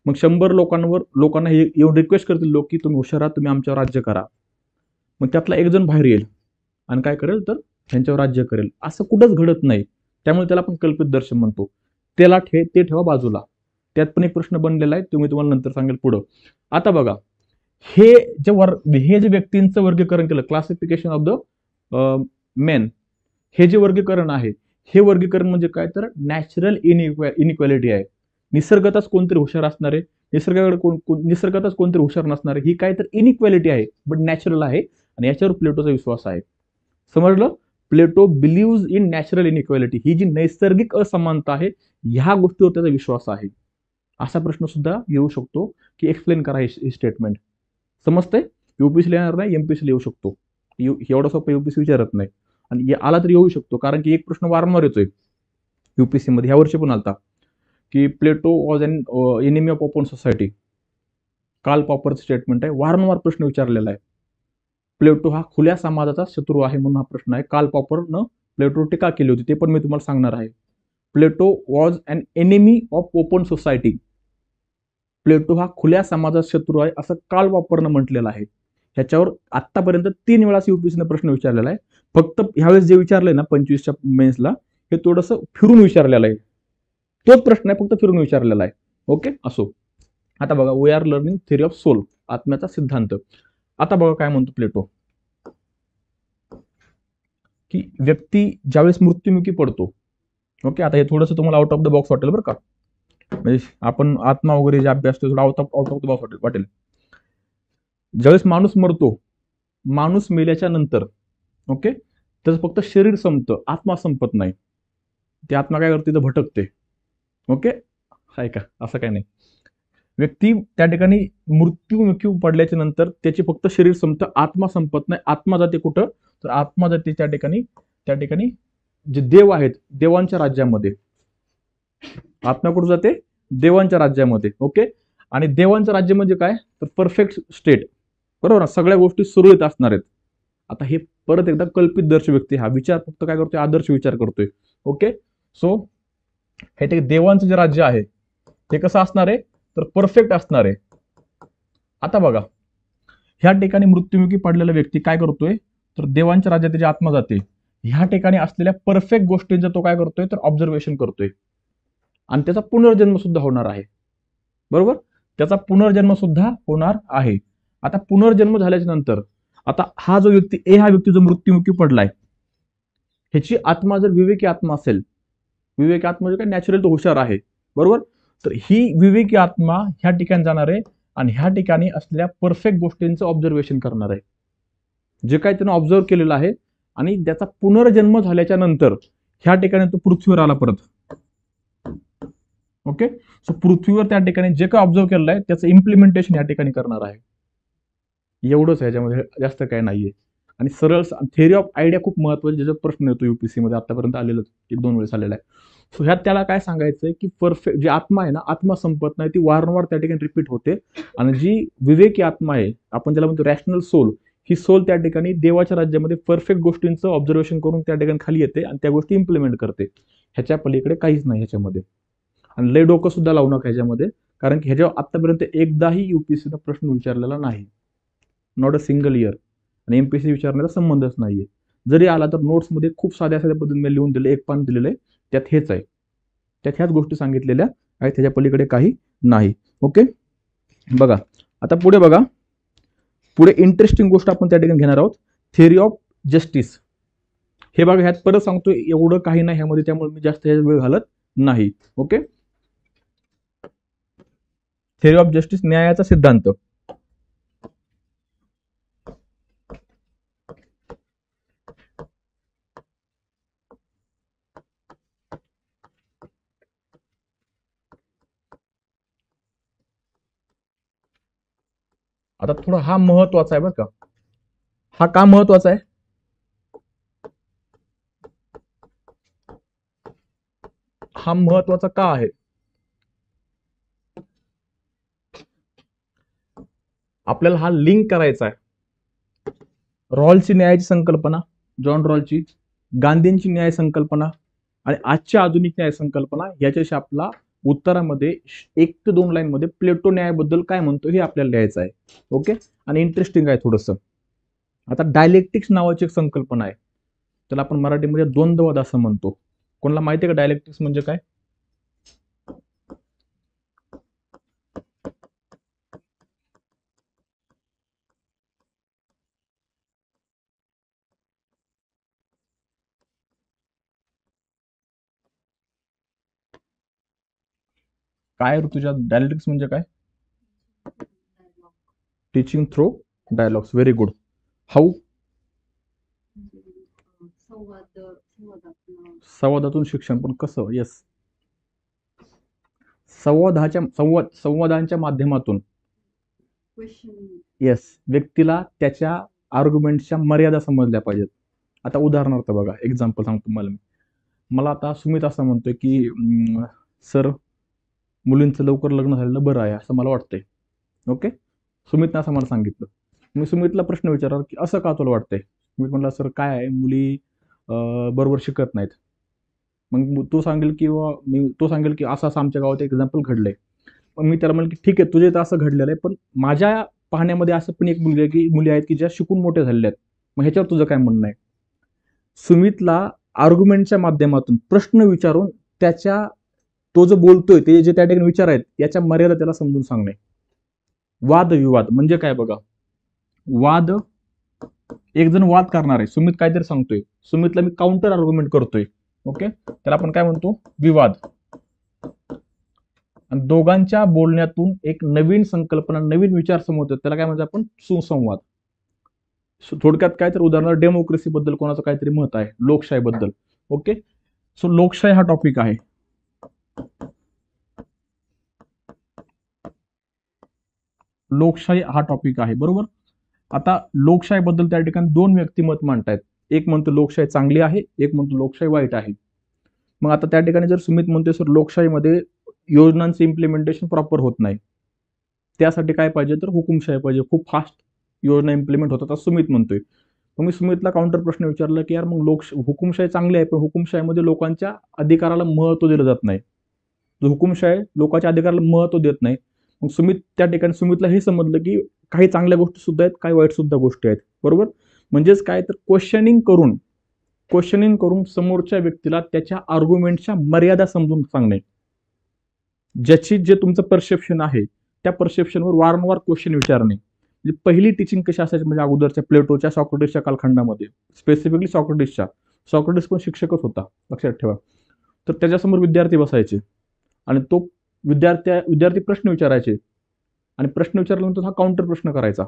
मग 100 लोकांना हे येऊन रिक्वेस्ट करतील लोक की तुम्ही हुशार आहात, तुम्ही आमच्यावर राज्य करा. मग त्यातला एक जण बाहेर येईल आणि काय करेल, तर त्यांच्यावर राज्य करेल. असं कुठंच घडत नाही, त्यामुळे त्याला आपण कल्पित दर्शन म्हणतो. ते ठेवा बाजूला. त्यात पण एक प्रश्न बनलेला आहे, तुम्ही तुम्हाला नंतर सांगेल पुढं. आता बघा, हे जे व्यक्तींचं वर्गीकरण केलं, क्लासिफिकेशन ऑफ द मेन, हे जे वर्गीकरण आहे, हे वर्गीकरण म्हणजे काय, तर नॅचरल इनइक्वॅलिटी आहे. निसर्गातच कोणतरी हुशार असणार आहे, निसर्गातच कोणतरी हुशार नसणार आहे. ही काय तर इनइक्वॅलिटी आहे, बट नॅचरल आहे. आणि याच्यावर प्लेटोचा विश्वास आहे. समजलं? प्लेटो बिलीव्ह इन नॅचरल इनइक्वॅलिटी. ही जी नैसर्गिक असमानता आहे, ह्या गोष्टीवर त्याचा विश्वास आहे. असा प्रश्न सुद्धा येऊ शकतो की एक्सप्लेन करा ही स्टेटमेंट. समजतंय? यूपीएससी येणार नाही, एमपीएससी येऊ शकतो. एवढा सोपा यूपीएससी विचारत नाही. आणि आला तरी येऊ शकतो, कारण की एक प्रश्न वारंवार येतोय यूपीएससी मध्ये, ह्या वर्षी पण आलता की Plato was an enemy of open society. Karl पॉपरचं स्टेटमेंट आहे, वारंवार प्रश्न विचारलेला आहे. प्लेटो हा खुल्या समाजाचा शत्रू आहे म्हणून हा प्रश्न आहे. कार्ल पॉपरनं प्लेटो टीका केली होती, ते पण मी तुम्हाला सांगणार आहे. Plato was an enemy of open society. Plato हा खुल्या समाजाचा शत्रू आहे असं कार्ल पॉपरनं म्हटलेलं आहे. ह्याच्यावर आतापर्यंत 3 वेळा यूपीएससीने प्रश्न विचारलेला आहे. फक्त ह्यावेळेस जे विचारलंय ना 25च्या मेन्सला, हे थोडंसं फिरून विचारलेलं आहे. तोच प्रश्न आहे, फक्त फिरून विचारलेला आहे. ओके, असो. आता बघा, we are learning theory of soul, आत्म्याचा सिद्धांत. आता बघा काय म्हणतो प्लेटो, की व्यक्ती ज्यावेळेस मृत्युमुखी पडतो, ओके, आता हे थोडंसं तुम्हाला आउट ऑफ द बॉक्स वाटेल बरं का, म्हणजे आपण आत्मा वगैरे जे अभ्यास थोडा आउट ऑफ द बॉक्स वाटेल. ज्यावेळेस माणूस मरतो, माणूस मेल्याच्या नंतर, ओके, त्याचं फक्त शरीर संपतं, आत्मा संपत नाही. ती आत्मा काय करते, तर भटकते. ओके, आहे का, असं काय नाही. व्यक्ती त्या ठिकाणी मृत्युमुखी पडल्याच्या नंतर त्याचे फक्त शरीर संपतं, आत्मा संपत नाही. आत्मा जाते कुठं, तर आत्मा जाते त्या ठिकाणी जे देव आहेत, देवांच्या राज्यामध्ये. आत्मा कुठं जाते, देवांच्या राज्यामध्ये. ओके, आणि देवांचं राज्य म्हणजे काय, तर परफेक्ट स्टेट. बरोबर ना, सगळ्या गोष्टी सुरळीत असणार आहेत. आता हे परत एकदा कल्पित दर्श व्यक्ती, हा विचार फक्त काय करतोय, आदर्श विचार करतोय. ओके, सो हे ते देवांचं जे राज्य आहे ते कसं असणार आहे, तर परफेक्ट असणार आहे. आता बघा, ह्या ठिकाणी मृत्युमुखी पडलेला व्यक्ती काय करतोय, तर देवांच्या राज्यात त्याची आत्मा जाते. ह्या ठिकाणी असलेल्या परफेक्ट गोष्टींचा तो काय करतोय, तर ऑब्झर्वेशन करतोय. आणि त्याचा पुनर्जन्म सुद्धा होणार आहे. बरोबर, त्याचा पुनर्जन्म सुद्धा होणार आहे. आता पुनर्जन्म झाल्याच्या नंतर, आता हा जो व्यक्ती हा व्यक्ती जो मृत्युमुखी पडलाय, ह्याची आत्मा जर विवेकी आत्मा असेल, विवेकी आत्मा म्हणजे काय, नॅचरल तो हुशार आहे. बरोबर, तर ही विवेकी आत्मा ह्या ठिकाणी जाणार आहे आणि ह्या ठिकाणी असलेल्या परफेक्ट गोष्टींचं ऑब्झर्वेशन करणार आहे, जे काही त्यानं ऑब्झर्व केलेलं आहे. आणि त्याचा पुनर्जन्म झाल्याच्या नंतर ह्या ठिकाणी तो पृथ्वीवर आला परत. ओके, सो पृथ्वीवर त्या ठिकाणी जे काय ऑब्झर्व केलेलं आहे त्याचं इम्प्लिमेंटेशन या ठिकाणी करणार आहे. एवढंच आहे, याच्यामध्ये जास्त काय नाहीये. आणि सरळ थेअरी ऑफ आयडिया खूप महत्वाचा, ज्याचा प्रश्न येतो युपीसी मध्ये आतापर्यंत आलेलं, एक दोन वेळेस आलेला आहे. सो ह्यात त्याला काय सांगायचंय की परफेक्ट जी आत्मा आहे ना, आत्मा संपत नाही, ती वारंवार त्या ठिकाणी रिपीट होते. आणि जी विवेकी आत्मा आहे, आपण ज्याला म्हणतो रॅशनल सोल, ही सोल त्या ठिकाणी देवाच्या राज्यामध्ये परफेक्ट गोष्टींचं ऑब्झर्वेशन करून त्या ठिकाणी खाली येते आणि त्या गोष्टी इम्प्लिमेंट करते. ह्याच्या पलीकडे काहीच नाही ह्याच्यामध्ये. आणि लय डोकं सुद्धा लावू नका ह्याच्यामध्ये, कारण की ह्याच्यावर आतापर्यंत एकदाही युपीएससीचा प्रश्न विचारलेला नाही, नॉट अ सिंगल इयर. आणि एमपीएससी विचारण्याचा संबंधच नाहीये. जरी आला तर नोट्समध्ये खूप साध्या साध्या पद्धतीने लिहून दिले, एक पान दिलेलं आहे, त्यात हेच आहे, त्यात ह्याच गोष्टी सांगितलेल्या आहेत, त्याच्या पलीकडे काही नाही. ओके, बघा आता पुढे बघा, पुढे इंटरेस्टिंग गोष्ट आपण त्या ठिकाणी घेणार आहोत, थेअरी ऑफ जस्टिस. हे बघा, ह्यात परत सांगतो एवढं काही नाही ह्यामध्ये, त्यामुळे मी जास्त वेळ घालत नाही. ओके, थेअरी ऑफ जस्टिस, न्यायाचा सिद्धांत. आता थोडा हा महत्वाचा आहे बरं का. हा का महत्वाचा आहे? हा महत्वाचा का आहे? आपल्याला हा लिंक करायचा आहे. रॉल्सची न्यायाची संकल्पना, जॉन रॉल्सची, गांधींची न्याय संकल्पना आणि आजच्या आधुनिक न्याय संकल्पना, याच्याशी आपला उत्तरामध्ये 1 ते 2 लाईन मध्ये प्लेटो न्यायाबद्दल काय म्हणतो हे आपल्याला लिहायचं आहे. ओके, आणि इंटरेस्टिंग आहे थोडस. आता डायलेक्टिक्स नावाची एक संकल्पना आहे, त्याला आपण मराठीमध्ये द्वंद्ववाद असं म्हणतो. कोणाला माहिती आहे का डायलेक्टिक्स म्हणजे काय? काय तुझ्या डायलेक्टिक्स म्हणजे काय? Teaching through dialogues. Very good. How? संवादातून शिक्षण, पण कसं? येस, संवादांच्या माध्यमातून. येस, व्यक्तीला त्याच्या आर्ग्युमेंटच्या मर्यादा समजल्या पाहिजेत. आता उदाहरणार्थ बघा, एक्झाम्पल सांगतो तुम्हाला मी. मला आता सुमित असं म्हणतोय की सर, मुलींचं लवकर लग्न झालेलं बरं आहे असं मला वाटतंय. ओके, सुमितनं असं मला सांगितलं. मी सुमितला प्रश्न विचारला की असं का तुला वाटतंय? मी म्हणला सर काय आहे, मुली बरोबर शिकत नाहीत. मग तो सांगेल तो सांगेल की असं असं आमच्या गावात एक्झाम्पल घडलंय. मग मी त्याला म्हणलं की ठीक आहे, तुझे तर असं घडलेलं आहे, पण माझ्या पाहण्यामध्ये असं पण एक मुली आहेत की ज्या शिकून मोठ्या झालेल्या आहेत. मग ह्याच्यावर तुझं काय म्हणणं आहे? सुमितला आर्ग्युमेंटच्या माध्यमातून प्रश्न विचारून त्याच्या, तो जो बोलतोय ते जे त्या ठिकाणी विचार आहेत याच्या मर्यादा त्याला समजून सांगणे. वादविवाद म्हणजे काय बघा, वाद, एक जण वाद करणार आहे, सुमित काहीतरी सांगतोय, सुमितला मी काउंटर आर्ग्युमेंट करतोय. ओके, त्याला आपण काय म्हणतो? विवाद. आणि दोघांच्या बोलण्यातून एक नवीन संकल्पना, नवीन विचार समोर येतात, त्याला काय म्हणतो आपण? सुसंवाद. थोडक्यात काय तर उदाहरणार्थ डेमोक्रेसी बद्दल कोणाचं काहीतरी मत आहे, लोकशाही बद्दल. ओके, सो लोकशाही हा टॉपिक आहे. लोकशाही हा टॉपिक आहे, बरोबर. आता लोकशाहीबद्दल त्या ठिकाणी दोन व्यक्तिमत मांडतायत. एक म्हणतो लोकशाही चांगली आहे, एक म्हणतो लोकशाही वाईट आहे. मग आता त्या ठिकाणी जर सुमित म्हणतोय सर लोकशाहीमध्ये योजनांचं इम्प्लिमेंटेशन प्रॉपर होत नाही, त्यासाठी काय पाहिजे तर हुकुमशाही पाहिजे, खूप फास्ट योजना इम्प्लिमेंट होतात असं सुमित म्हणतोय. मग मी सुमितला काउंटर प्रश्न विचारला की यार मग हुकुमशाही चांगली आहे, पण हुकुमशाहीमध्ये लोकांच्या अधिकाराला महत्व दिलं जात नाही. जो हुकुमशाही लोकांच्या अधिकाराला महत्व देत नाही. मग सुमित त्या ठिकाणी, सुमितला हे समजलं की काही चांगल्या गोष्टी सुद्धा आहेत, काही वाईट सुद्धा गोष्टी आहेत, बरोबर. म्हणजेच काय तर क्वेश्चनिंग करून समोरच्या व्यक्तीला त्याच्या आर्ग्युमेंटच्या मर्यादा समजून सांगणे. ज्याची जे तुमचं परसेप्शन आहे त्या परसेप्शनवर वारंवार क्वेश्चन विचारणे. म्हणजे पहिली टीचिंग कशी असायची म्हणजे अगोदरच्या प्लेटोच्या, सॉक्रेटिसच्या कालखंडामध्ये, स्पेसिफिकली सॉक्रेटिस पण शिक्षकच होता, लक्षात ठेवा. तर त्याच्यासमोर विद्यार्थी बसायचे आणि तो विद्यार्थी प्रश्न विचारायचे आणि प्रश्न विचारल्यानंतर हा काउंटर प्रश्न करायचा.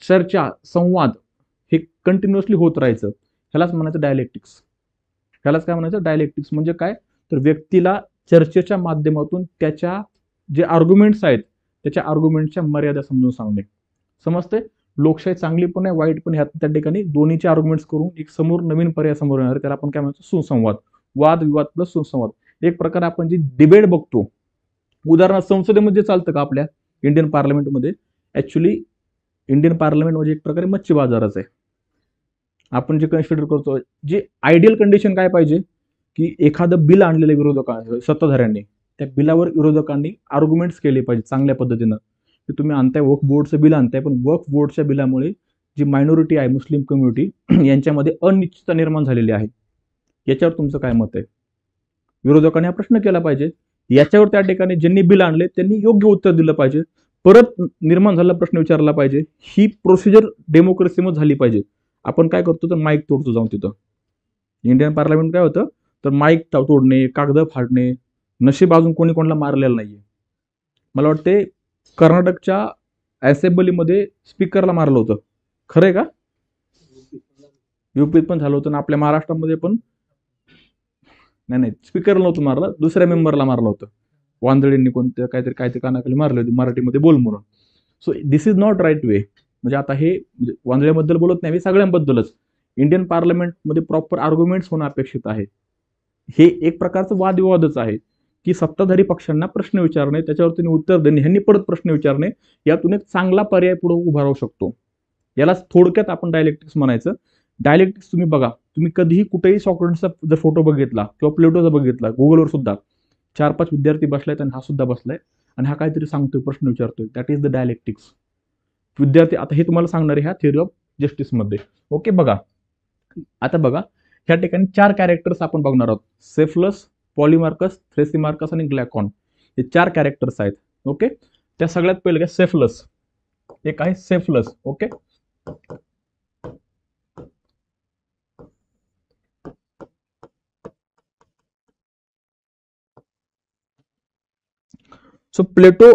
चर्चा, संवाद हे कंटिन्युअसली होत राहायचं. ह्यालाच म्हणायचं डायलेक्टिक्स. ह्यालाच काय म्हणायचं, डायलेक्टिक्स म्हणजे काय, तर व्यक्तीला चर्चेच्या माध्यमातून त्याच्या जे आर्ग्युमेंट्स आहेत त्याच्या आर्ग्युमेंटच्या मर्यादा समजून सांगणे. समजते, लोकशाही चांगली पण आहे वाईट पण, ह्यात त्या ठिकाणी दोन्हीचे आर्ग्युमेंट्स करून एक समोर नवीन पर्याय समोर येणार, त्याला आपण काय म्हणतो, सुसंवाद, वाद विवाद प्लस सुसंवाद. एक प्रकारे आपण जी डिबेट बघतो, उदाहरणार्थ संसदेमध्ये चालतं का आपल्या इंडियन पार्लमेंटमध्ये, ऍक्च्युली इंडियन पार्लमेंट म्हणजे एक प्रकारे मच्छी बाजारच आहे. आपण जे कन्सिडर करतो, जे आयडियल कंडिशन काय पाहिजे, की एखादं बिल आणलेलं विरोधकांनी सत्ताधाऱ्यांनी, त्या बिलावर विरोधकांनी आर्ग्युमेंट्स केले पाहिजे चांगल्या पद्धतीनं, की तुम्ही आणताय वक्फ बोर्डचं बिल आणताय, पण वक्फ बोर्डच्या बिलामुळे जी मायनॉरिटी आहे मुस्लिम कम्युनिटी यांच्यामध्ये अनिश्चितता निर्माण झालेली आहे, याच्यावर तुमचं काय मत आहे. विरोधकांनी हा प्रश्न केला पाहिजे, याच्यावर त्या ठिकाणी ज्यांनी बिल आणले त्यांनी योग्य उत्तर दिलं पाहिजे, परत निर्माण झालेला प्रश्न विचारला पाहिजे. ही प्रोसिजर डेमोक्रेसीमध्ये झाली पाहिजे. आपण काय करतो तर माईक तोडतो जाऊन तिथं. इंडियन पार्लमेंट काय होतं तर माईक तोडणे, कागद फाडणे, नशीब अजून कोणी कोणाला मारलेलं नाहीये. मला वाटते कर्नाटकच्या असेंब्लीमध्ये स्पीकरला मारलं होतं, खरंय का, युपीत पण झालं होतं, आपल्या महाराष्ट्रामध्ये पण, नाही स्पीकरला नव्हतं मारलं, दुसऱ्या मेंबरला मारलं होतं, वांदळींनी कोणत्या काहीतरी कानाखाली मारले होते मराठीमध्ये बोल म्हणून. So this is not right way. म्हणजे आता हे वांदळ्याबद्दल बोलत नाही, सगळ्यांबद्दलच इंडियन पार्लमेंटमध्ये प्रॉपर आर्ग्युमेंट्स होणं अपेक्षित आहे. हे एक प्रकारचं वादविवादच आहे, की सत्ताधारी पक्षांना प्रश्न विचारणे, त्याच्यावर त्यांनी उत्तर देणे, ह्यांनी परत प्रश्न विचारणे, यातून एक चांगला पर्याय पुढे उभा राहू शकतो. यालाच थोडक्यात आपण डायलेक्टिक्स म्हणायचं. डायलेक्टिक्स तुम्ही बघा, तुम्ही कधीही कुठेही सॉक्रेटिसचा जर फोटो बघितला किंवा प्लेटोचा बघितला, गुगलवर सुद्धा 4-5 विद्यार्थी बसलायत आणि हा सुद्धा बसलाय आणि हा काहीतरी सांगतोय, प्रश्न विचारतोय, दॅट इज द डायलेक्टिक्स. विद्यार्थी आता हे तुम्हाला सांगणार आहे ह्या थिअरी ऑफ जस्टिसमध्ये. ओके, बघा आता बघा, ह्या ठिकाणी 4 कॅरेक्टर्स आपण बघणार आहोत, सेफलस, पॉलीमार्कस, थ्रेसिमार्कस आणि ग्लॅकॉन. हे 4 कॅरेक्टर्स आहेत. ओके, त्या सगळ्यात पहिले काय, सेफलस. एक आहे सेफलस. ओके, सो प्लेटो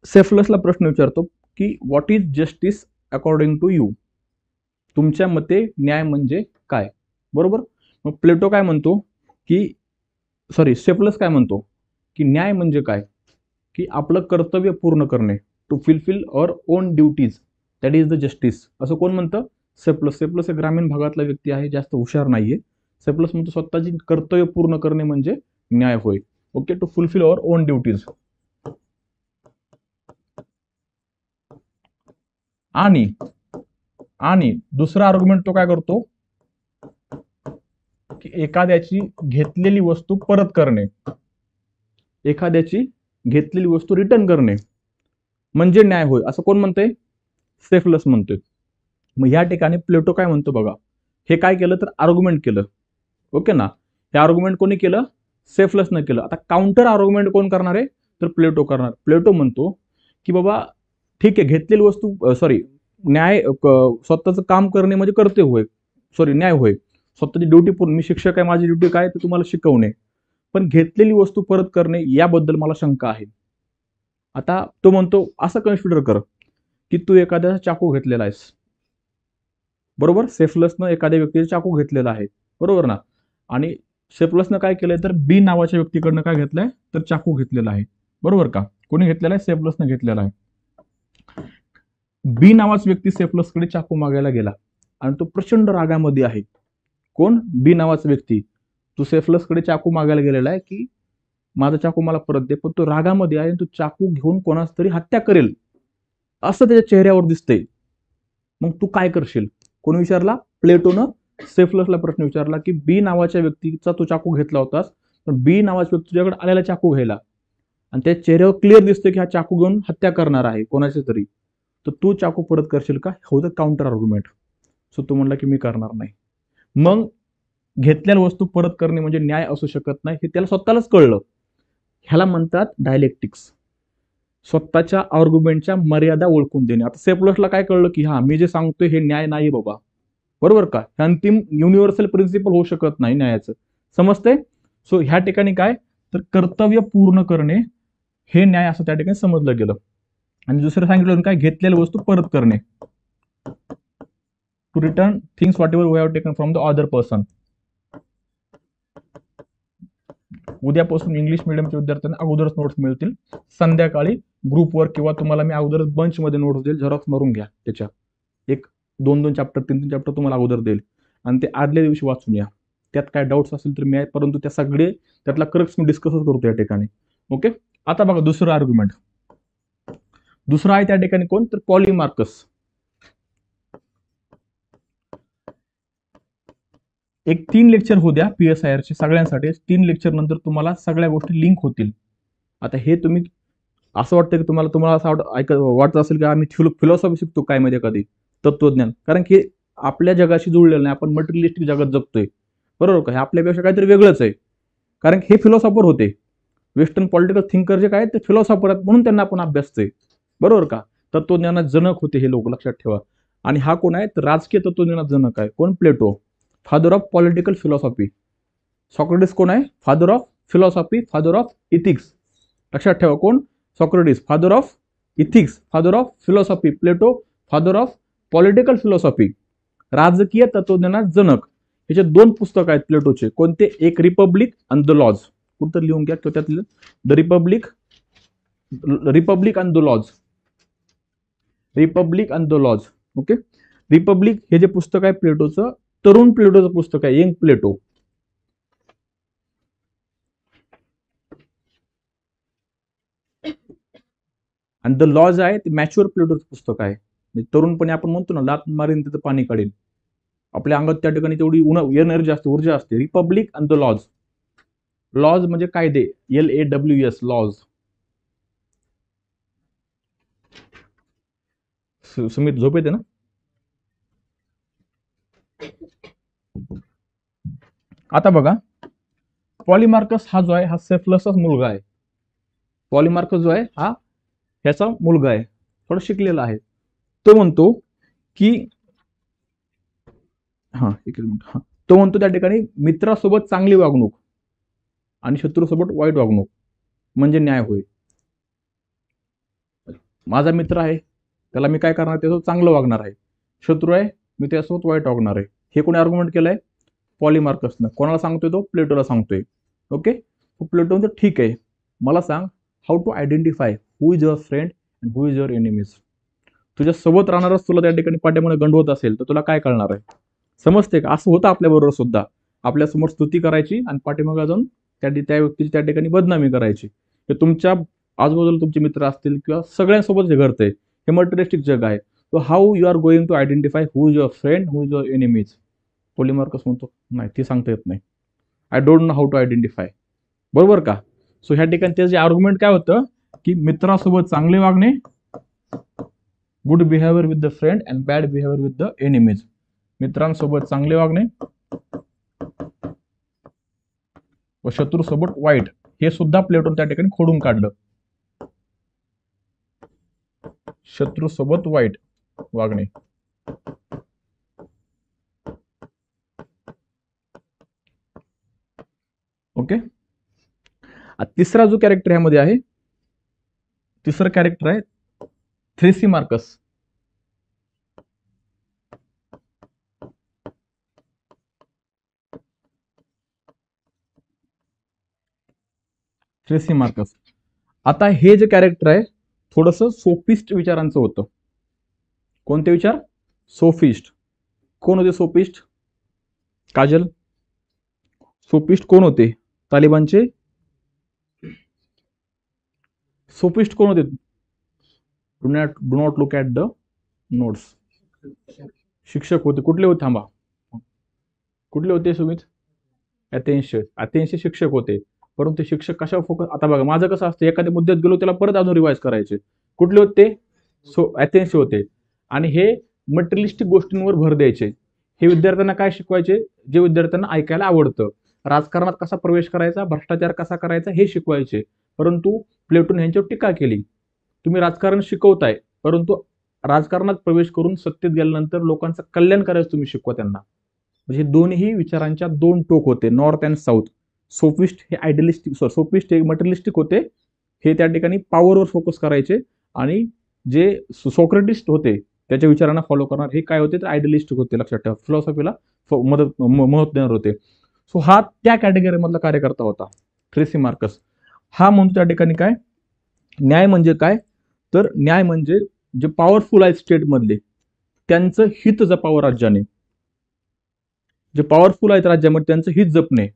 सेफलसला प्रश्न विचारतो की what is justice according to you, तुमच्या मते न्याय म्हणजे काय, बरोबर. मग प्लेटो काय म्हणतो की, सॉरी सेफलस काय म्हणतो की न्याय म्हणजे काय, की आपलं कर्तव्य पूर्ण करणे, to fulfil our own duties, that is the justice. असं कोण म्हणतं, सेफलस. सेफलस हे ग्रामीण भागातला व्यक्ती आहे, जास्त हुशार नाहीये. सेफलस म्हणतो स्वतःची कर्तव्य पूर्ण करणे म्हणजे न्याय होय. Okay, to fulfil our own duties. आणि आणि दुसरा आर्ग्युमेंट तो काय करतो की एखाद्याची घेतलेली वस्तू परत करणे, एखाद्याची घेतलेली वस्तू रिटर्न करणे म्हणजे न्याय होय, असं कोण म्हणतंय, सेफलस म्हणतोय. मग या ठिकाणी प्लेटो काय म्हणतो बघा, हे काय केलं तर आर्ग्युमेंट केलं. ओके ना, हे आर्ग्युमेंट कोणी केलं, सेफलसनं केलं. आता काउंटर आर्ग्युमेंट कोण करणार आहे तर प्लेटो करणार. प्लेटो म्हणतो की बाबा ठीक आहे, घेतलेली वस्तू सॉरी न्याय, स्वतःचं काम करणे म्हणजे कर्तव्य होय, सॉरी न्याय होय, स्वतःची ड्युटी पूर्ण, मी शिक्षक आहे, माझी ड्युटी काय तर तुम्हाला शिकवणे, पण घेतलेली वस्तू परत करणे याबद्दल मला शंका आहे. आता तो म्हणतो असं कन्सिडर कर की तू एखाद्याचा चाकू घेतलेला आहेस, बरोबर. सेफलसनं एखाद्या व्यक्तीचा चाकू घेतलेला आहे, बरोबर ना, आणि सेफलसनं काय केलंय तर बी नावाच्या व्यक्तीकडनं काय घेतलंय तर चाकू घेतलेला आहे, बरोबर का, कोणी घेतलेला आहे, सेफलसनं घेतलेला आहे. बी नावाचा व्यक्ती सेफलसकडे चाकू मागायला गेला आणि तो प्रचंड रागामध्ये आहे. कोण, बी नावाचा व्यक्ती, तो सेफलसकडे चाकू मागायला गेलेला आहे की माझा चाकू मला परत दे, पण तो रागामध्ये आहे, तो चाकू घेऊन कोणाच तरी हत्या करेल असं त्याच्या चेहऱ्यावर दिसतंय. मग तू काय करशील, कोणी विचारला, प्लेटोनं सेफलसला प्रश्न विचारला की बी नावाच्या व्यक्तीचा तो चाकू घेतला होतास, पण बी नावाच्या व्यक्ती तुझ्याकडे आलेला चाकू घ्यायला आणि त्या चेहऱ्यावर क्लिअर दिसतोय की हा चाकू घेऊन हत्या करणार आहे कोणाच्या तरी, तर तू चाकू परत करशील का, होतं काउंटर आर्ग्युमेंट. सो तो म्हणला की मी करणार नाही. मग घेतलेल्या वस्तू परत करणे म्हणजे न्याय असू शकत नाही, हे त्याला स्वतःलाच कळलं. ह्याला म्हणतात डायलेक्टिक्स, स्वतःच्या आर्ग्युमेंटच्या मर्यादा ओळखून देणे. आता सेफलसला काय कळलं की हा मी जे सांगतोय हे न्याय नाही बाबा, बरोबर का, हे अंतिम युनिव्हर्सल प्रिन्सिपल होऊ शकत नाही न्यायाचं, समजते. सो ह्या ठिकाणी काय तर कर्तव्य पूर्ण करणे हे न्याय असं त्या ठिकाणी समजलं गेलं. आणि दुसरं सांगितलं काय, घेतलेल्या वस्तू परत करणे, to return things whatever we have taken from the other person. उद्यापासून इंग्लिश मिडियमच्या विद्यार्थ्यांना अगोदरच नोट्स मिळतील. संध्याकाळी ग्रुपवर किंवा तुम्हाला मी अगोदरच बंचमध्ये नोट्स देईल, झेरॉक्स मारून घ्या त्याच्या. एक 2-2 चॅप्टर 3-3 चॅप्टर तुम्हाला अगोदर देईल आणि ते आदल्या दिवशी वाचून या. त्यात काय डाऊट्स असेल तर मी आहे, परंतु त्या सगळे त्यातला क्रक्स मी डिस्कसच करतो या ठिकाणी. ओके. आता बघा दुसरं आर्ग्युमेंट. दुसरं आहे त्या ठिकाणी कोण, तर पॉलीमार्कस. एक 3 लेक्चर होऊ द्या PSIR चे सगळ्यांसाठी. 3 लेक्चर नंतर तुम्हाला सगळ्या गोष्टी लिंक होतील. आता हे तुम्ही असं वाटतं की तुम्हाला असं वाटत असेल की आम्ही फिलॉसॉफी शिकतो काय मध्ये कधी तत्वज्ञान, कारण की आपल्या जगाशी जुळलेलं नाही, आपण मटेरियलिस्टिक जगात जगतोय, बरोबर का. हे आपल्यापेक्षा काहीतरी वेगळंच आहे, कारण हे फिलॉसॉफर होते. वेस्टर्न पॉलिटिकल थिंकर जे काय ते फिलॉसॉफर आहेत, म्हणून त्यांना आपण अभ्यासतोय, बरोबर का. तत्वज्ञानात जनक होते हे लोक, लक्षात ठेवा. आणि हा कोण आहे, तर राजकीय तत्वज्ञानात जनक आहे कोण, Plato, father of political philosophy. Socrates कोण आहे, father of philosophy, father of ethics. लक्षात ठेवा कोण, Socrates father of ethics, father of philosophy, Plato father of political philosophy, राजकीय तत्वज्ञानात जनक. याचे 2 पुस्तक आहेत प्लेटोचे. कोणते, एक रिपब्लिक अँड द लॉज, कुठं लिहून घ्या किंवा त्यात the Republic and the Laws, Republic and the Laws. Okay. Republic हे जे पुस्तक आहे प्लेटोचं, तरुण प्लेटोचं पुस्तक आहे, यंग प्लेटो. आणि द लॉज आहे ते मॅच्युअर प्लेटोचं पुस्तक आहे. तरुणपणे आपण म्हणतो ना, लात मारीन तिथं पाणी काढेल, आपल्या अंगात त्या ठिकाणी तेवढी एनर्जी असते, ऊर्जा असते. Republic and the Laws. Laws म्हणजे कायदे, LAWS, लॉज. सुमित झोप येते ना. आता बघा, पॉलीमार्कस हा जो आहे हा सेफलसचाच मुलगा आहे. पॉलीमार्कस जो आहे हा ह्याचा मुलगा आहे, थोडा शिकलेला आहे. तो म्हणतो की तो म्हणतो त्या ठिकाणी मित्रासोबत चांगली वागणूक आणि शत्रूसोबत वाईट वागणूक म्हणजे न्याय होय. माझा मित्र आहे, त्याला मी काय करणार, त्यासोबत चांगलं वागणार आहे. शत्रू आहे, मी त्यासोबत वाईट वागणार आहे. हे कोणी आर्ग्युमेंट केलंय, पॉलीमार्कसनं. कोणाला सांगतोय तो, प्लेटोला सांगतोय. ओके. प्लेटो म्हणतो ठीक आहे, मला सांग how to identify who is your friend and who is your enemies. तुझ्या सोबत राहणारच तुला त्या ठिकाणी पाठीमागे गंडवत असेल तर तुला काय कळणार आहे, समजते का. असं होतं आपल्याबरोबर सुद्धा, आपल्यासमोर स्तुती करायची आणि पाठीमागे जाऊन त्या व्यक्तीची त्या ठिकाणी बदनामी करायची. हे तुमच्या आजूबाजूला तुमचे मित्र असतील किंवा सगळ्यांसोबत जे घडतंय, हे मटेरियलिस्टिक जग आहे. So how you are going to identify who is your friend, who is your enemies. Polemarchus म्हणतो नाही, ते सांगता येत नाही. I don't know how to identify, बरोबर का. सो ह्या ठिकाणी त्याचे आर्ग्युमेंट काय होतं की मित्रासोबत चांगले वागणे, good behaviour with the friend and bad behaviour with the enemies. मित्रांसोबत चांगले वागणे व शत्रूसोबत वाईट, हे सुद्धा प्लेटोन त्या ठिकाणी खोडून काढलं. शत्रूसोबत वाईट वागणे. ओके. तिसरा जो कॅरेक्टर ह्यामध्ये आहे, तिसरं कॅरेक्टर आहे थ्रेसिमार्कस. थ्रेसिमार्कस. आता हे जे कॅरेक्टर आहे थोडंसं सोफिस्ट विचारांचं होतं. कोणते विचार, सोफिस्ट. कोण होते सोफिस्ट, काजल. सोफिस्ट कोण होते, तालिबानचे सोफिस्ट कोण होते. Do not look at the notes. शिक्षक होते. कुठले होते, थांबा, कुठले होते सुमित, अथेन्सचे शिक्षक होते. परंतु ते शिक्षक कशावर फोकस, आता बघा माझं कसं असतं, एखाद्या मुद्द्यात गेलो त्याला परत अजून रिवाइज करायचे. कुठले होते, अथेन्सचे होते. आणि हे मटेरियलिस्टिक गोष्टींवर भर द्यायचे. हे विद्यार्थ्यांना काय शिकवायचे, जे विद्यार्थ्यांना ऐकायला आवडतं. राजकारणात कसा प्रवेश करायचा, भ्रष्टाचार कसा करायचा हे शिकवायचे. परंतु प्लेटोन यांच्यावर टीका केली, तुम्ही राजकारण शिकवताय परंतु राजकारणात प्रवेश करून सत्तेत गेल्यानंतर लोकांचं कल्याण करायचं तुम्ही शिकवा त्यांना. म्हणजे दोन्ही विचारांच्या 2 टोक होते, नॉर्थ अँड साऊथ. सोफिस्ट हे आयडियलिस्टिक, सोफिस्ट हे मटेरियलिस्टिक होते, हे त्या ठिकाणी पॉवरवर फोकस करायचे. आणि जे सोक्रेटिस्ट होते त्याच्या विचारांना फॉलो करणार, हे काय होते तर आयडियलिस्टिक होते. लक्षात ठेवा, फिलॉसॉफीला महत्व देणार होते. सो हा त्या कॅटेगरी मधला कार्यकर्ता होता थ्रेसिमार्कस हा म्हणतो त्या ठिकाणी काय, न्याय म्हणजे काय, तर न्याय म्हणजे जे पॉवरफुल आहेत स्टेट मधले त्यांचं हित जपावं राज्याने, जे पॉवरफुल आहेत राज्यामध्ये त्यांचं हित जपणे,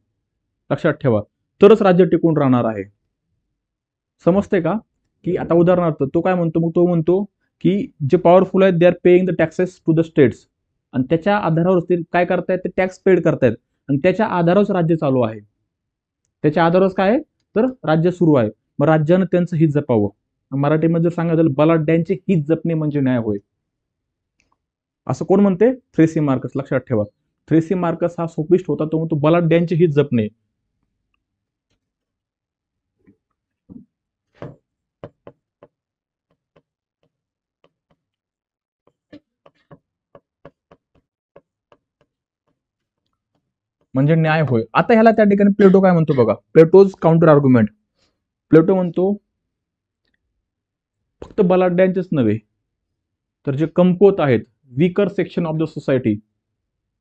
लक्षात ठेवा, तरच राज्य टिकून राहणार आहे. समजते का? की आता उदाहरणार्थ तो काय म्हणतो, मग तो म्हणतो की जे पॉवरफुल आहेत they are paying the taxes to the states, आणि त्याच्या आधारावर ते काय करतायत, ते टॅक्स पेड करतायत, आणि त्याच्या आधारावर राज्य चालू आहे. त्याच्या आधारावर काय आहे, तर राज्य सुरू आहे. मग राज्यानं त्यांचं हित जपावं. मराठीमध्ये जर सांगायचं झालं, बलाढ्यांचे हित जपणे म्हणजे न्याय होय, असं कोण म्हणते, थ्रेसिमार्कस. लक्षात ठेवा, थ्रेसिमार्कस हा सोपिस्ट होता, तो म्हणतो बलाढ्यांचे हित जपणे. म्हणजे न्याय होय. आता ह्याला त्या ठिकाणी प्लेटो काय म्हणतो बघा, प्लेटोज काउंटर आर्ग्युमेंट. प्लेटो म्हणतो फक्त बलाढ्यांचेच नव्हे तर जे कमकुवत आहेत, weaker section of the society,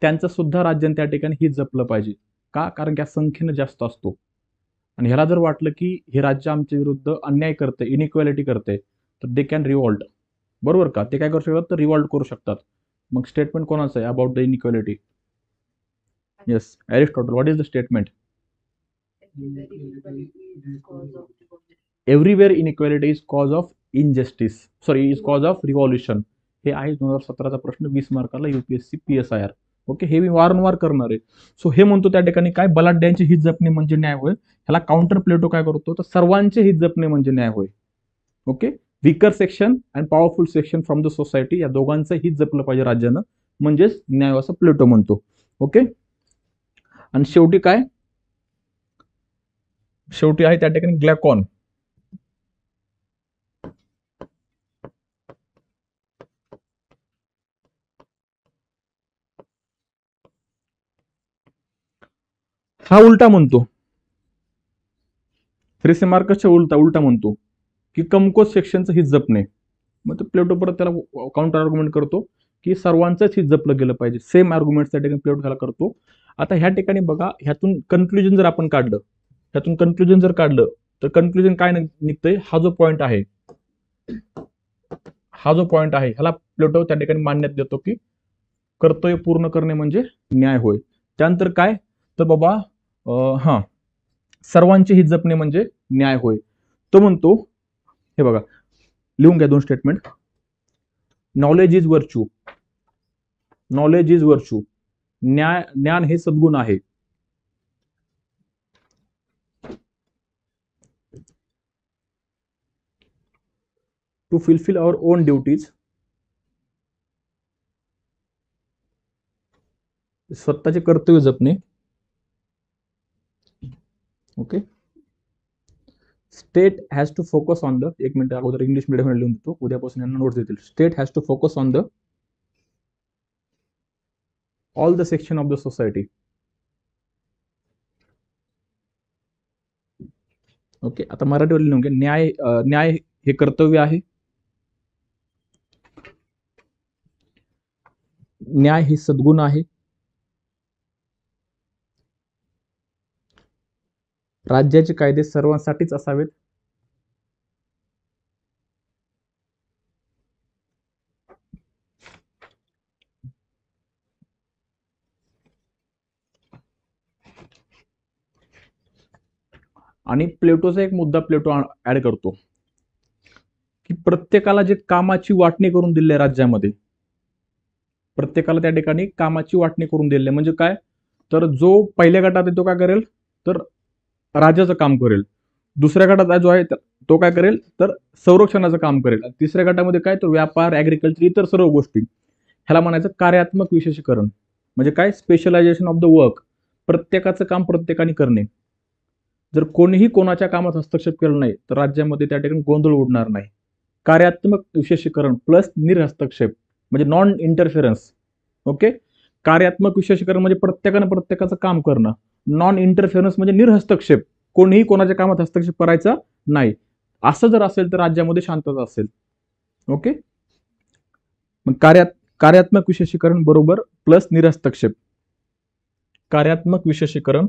त्यांचं सुद्धा राज्याने त्या ठिकाणी हित जपलं पाहिजे. का? कारण की संख्येनं जास्त असतो, आणि ह्याला जर वाटलं की हे राज्य आमच्या विरुद्ध अन्याय करते, इनइक्वॅलिटी करते, तर दे कॅन रिवॉल्ट. बरोबर का? ते काय करू शकतात, तर रिवॉल्ट करू शकतात. मग स्टेटमेंट कोणाचं आहे about the inequality? Yes, Aristotle. What is the statement? Everywhere inequality is cause of injustice, sorry is cause of revolution. हे आहे 2017चा प्रश्न, 20 मार्काला UPSC PSIR. ओके, हे मी वारंवार करणार आहे. सो हे म्हणतो त्या ठिकाणी काय, बलाढ्यांचे हित जपणे म्हणजे न्याय होय. ह्याला काउंटर प्लेटो काय करतो, तर सर्वांचे हित जपणे म्हणजे न्याय होय. Okay, weaker section and powerful section from the society, या दोघांचं हित जपलं पाहिजे राज्यानं, म्हणजेच न्याय, असं प्लेटो म्हणतो. ओके, आणि शेवटी काय, शेवटी आहे त्या ठिकाणी ग्लॅकॉन. हा उलटा म्हणतो, थ्रेसिमार्कसच्या उलटा म्हणतो की कमकुवत सेक्शनचं हित जपणे. मग प्लेटो परत त्याला काउंटर आर्ग्युमेंट करतो की सर्वांचंच हित जपलं गेलं पाहिजे. सेम आर्ग्युमेंट त्या ठिकाणी प्लेटो त्याला करतो. आता ह्या ठिकाणी बघा, ह्यातून कन्क्लुजन जर आपण काढलं, ह्यातून कन्क्लुजन जर काढलं तर कन्क्लुजन काय निघतंय, हा जो पॉइंट आहे, हा जो पॉइंट आहे ह्याला प्लेटो त्या ठिकाणी मान्यता देतो की कर्तव्य पूर्ण करणे म्हणजे न्याय होय. त्यानंतर काय, तर बाबा हा सर्वांचे हित जपणे म्हणजे न्याय होय. तो म्हणतो, हे बघा लिहून घ्या 2 statement. Knowledge is virtue, knowledge is virtue, ज्ञान हे सद्गुण आहे. To fulfil our own duties, स्वतःचे कर्तव्य जपणे. Okay, state has to focus on the, एक मिनिट अगोदर इंग्लिश मीडियम लिहून देतो, उद्यापासून यांना नोट्स देतील. State has to focus on the all the section of the society. Okay, आता मराठीवर लिहून घ्या, न्याय हे कर्तव्य आहे, न्याय हे सद्गुण आहे, राज्याचे कायदे सर्वांसाठीच असावेत, आणि प्लेटोचा एक मुद्दा प्लेटो ऍड करतो की प्रत्येकाला जे कामाची वाटणी करून दिली आहे राज्यामध्ये, प्रत्येकाला त्या ठिकाणी कामाची वाटणी करून दिली आहे. म्हणजे काय, तर जो पहिल्या गटात आहे तो काय करेल, तर राज्याचं काम करेल. दुसऱ्या गटात जो आहे तो काय करेल, तर संरक्षणाचं काम करेल. तिसऱ्या गटामध्ये काय, तर व्यापार, ऍग्रिकल्चर, इतर सर्व गोष्टी. ह्याला म्हणायचं कार्यात्मक विशेषीकरण. म्हणजे काय, स्पेशलायझेशन ऑफ द वर्क. प्रत्येकाचं काम प्रत्येकाने करणे. जर कोणीही कोणाच्या कामात हस्तक्षेप केला नाही तर राज्यामध्ये त्या ठिकाणी गोंधळ उडणार नाही. कार्यात्मक विशेषीकरण प्लस निर्हस्तक्षेप म्हणजे नॉन इंटरफेरन्स. ओके, कार्यात्मक विशेषीकरण म्हणजे प्रत्येकानं प्रत्येकाचं काम करणं. नॉन इंटरफेरन्स म्हणजे निर्हस्तक्षेप, कोणीही कोणाच्या कामात हस्तक्षेप करायचा नाही. असं जर असेल तर राज्यामध्ये शांतता असेल. ओके, मग कार्यात्मक विशेषीकरण बरोबर प्लस निर्हस्तक्षेप. कार्यात्मक विशेषीकरण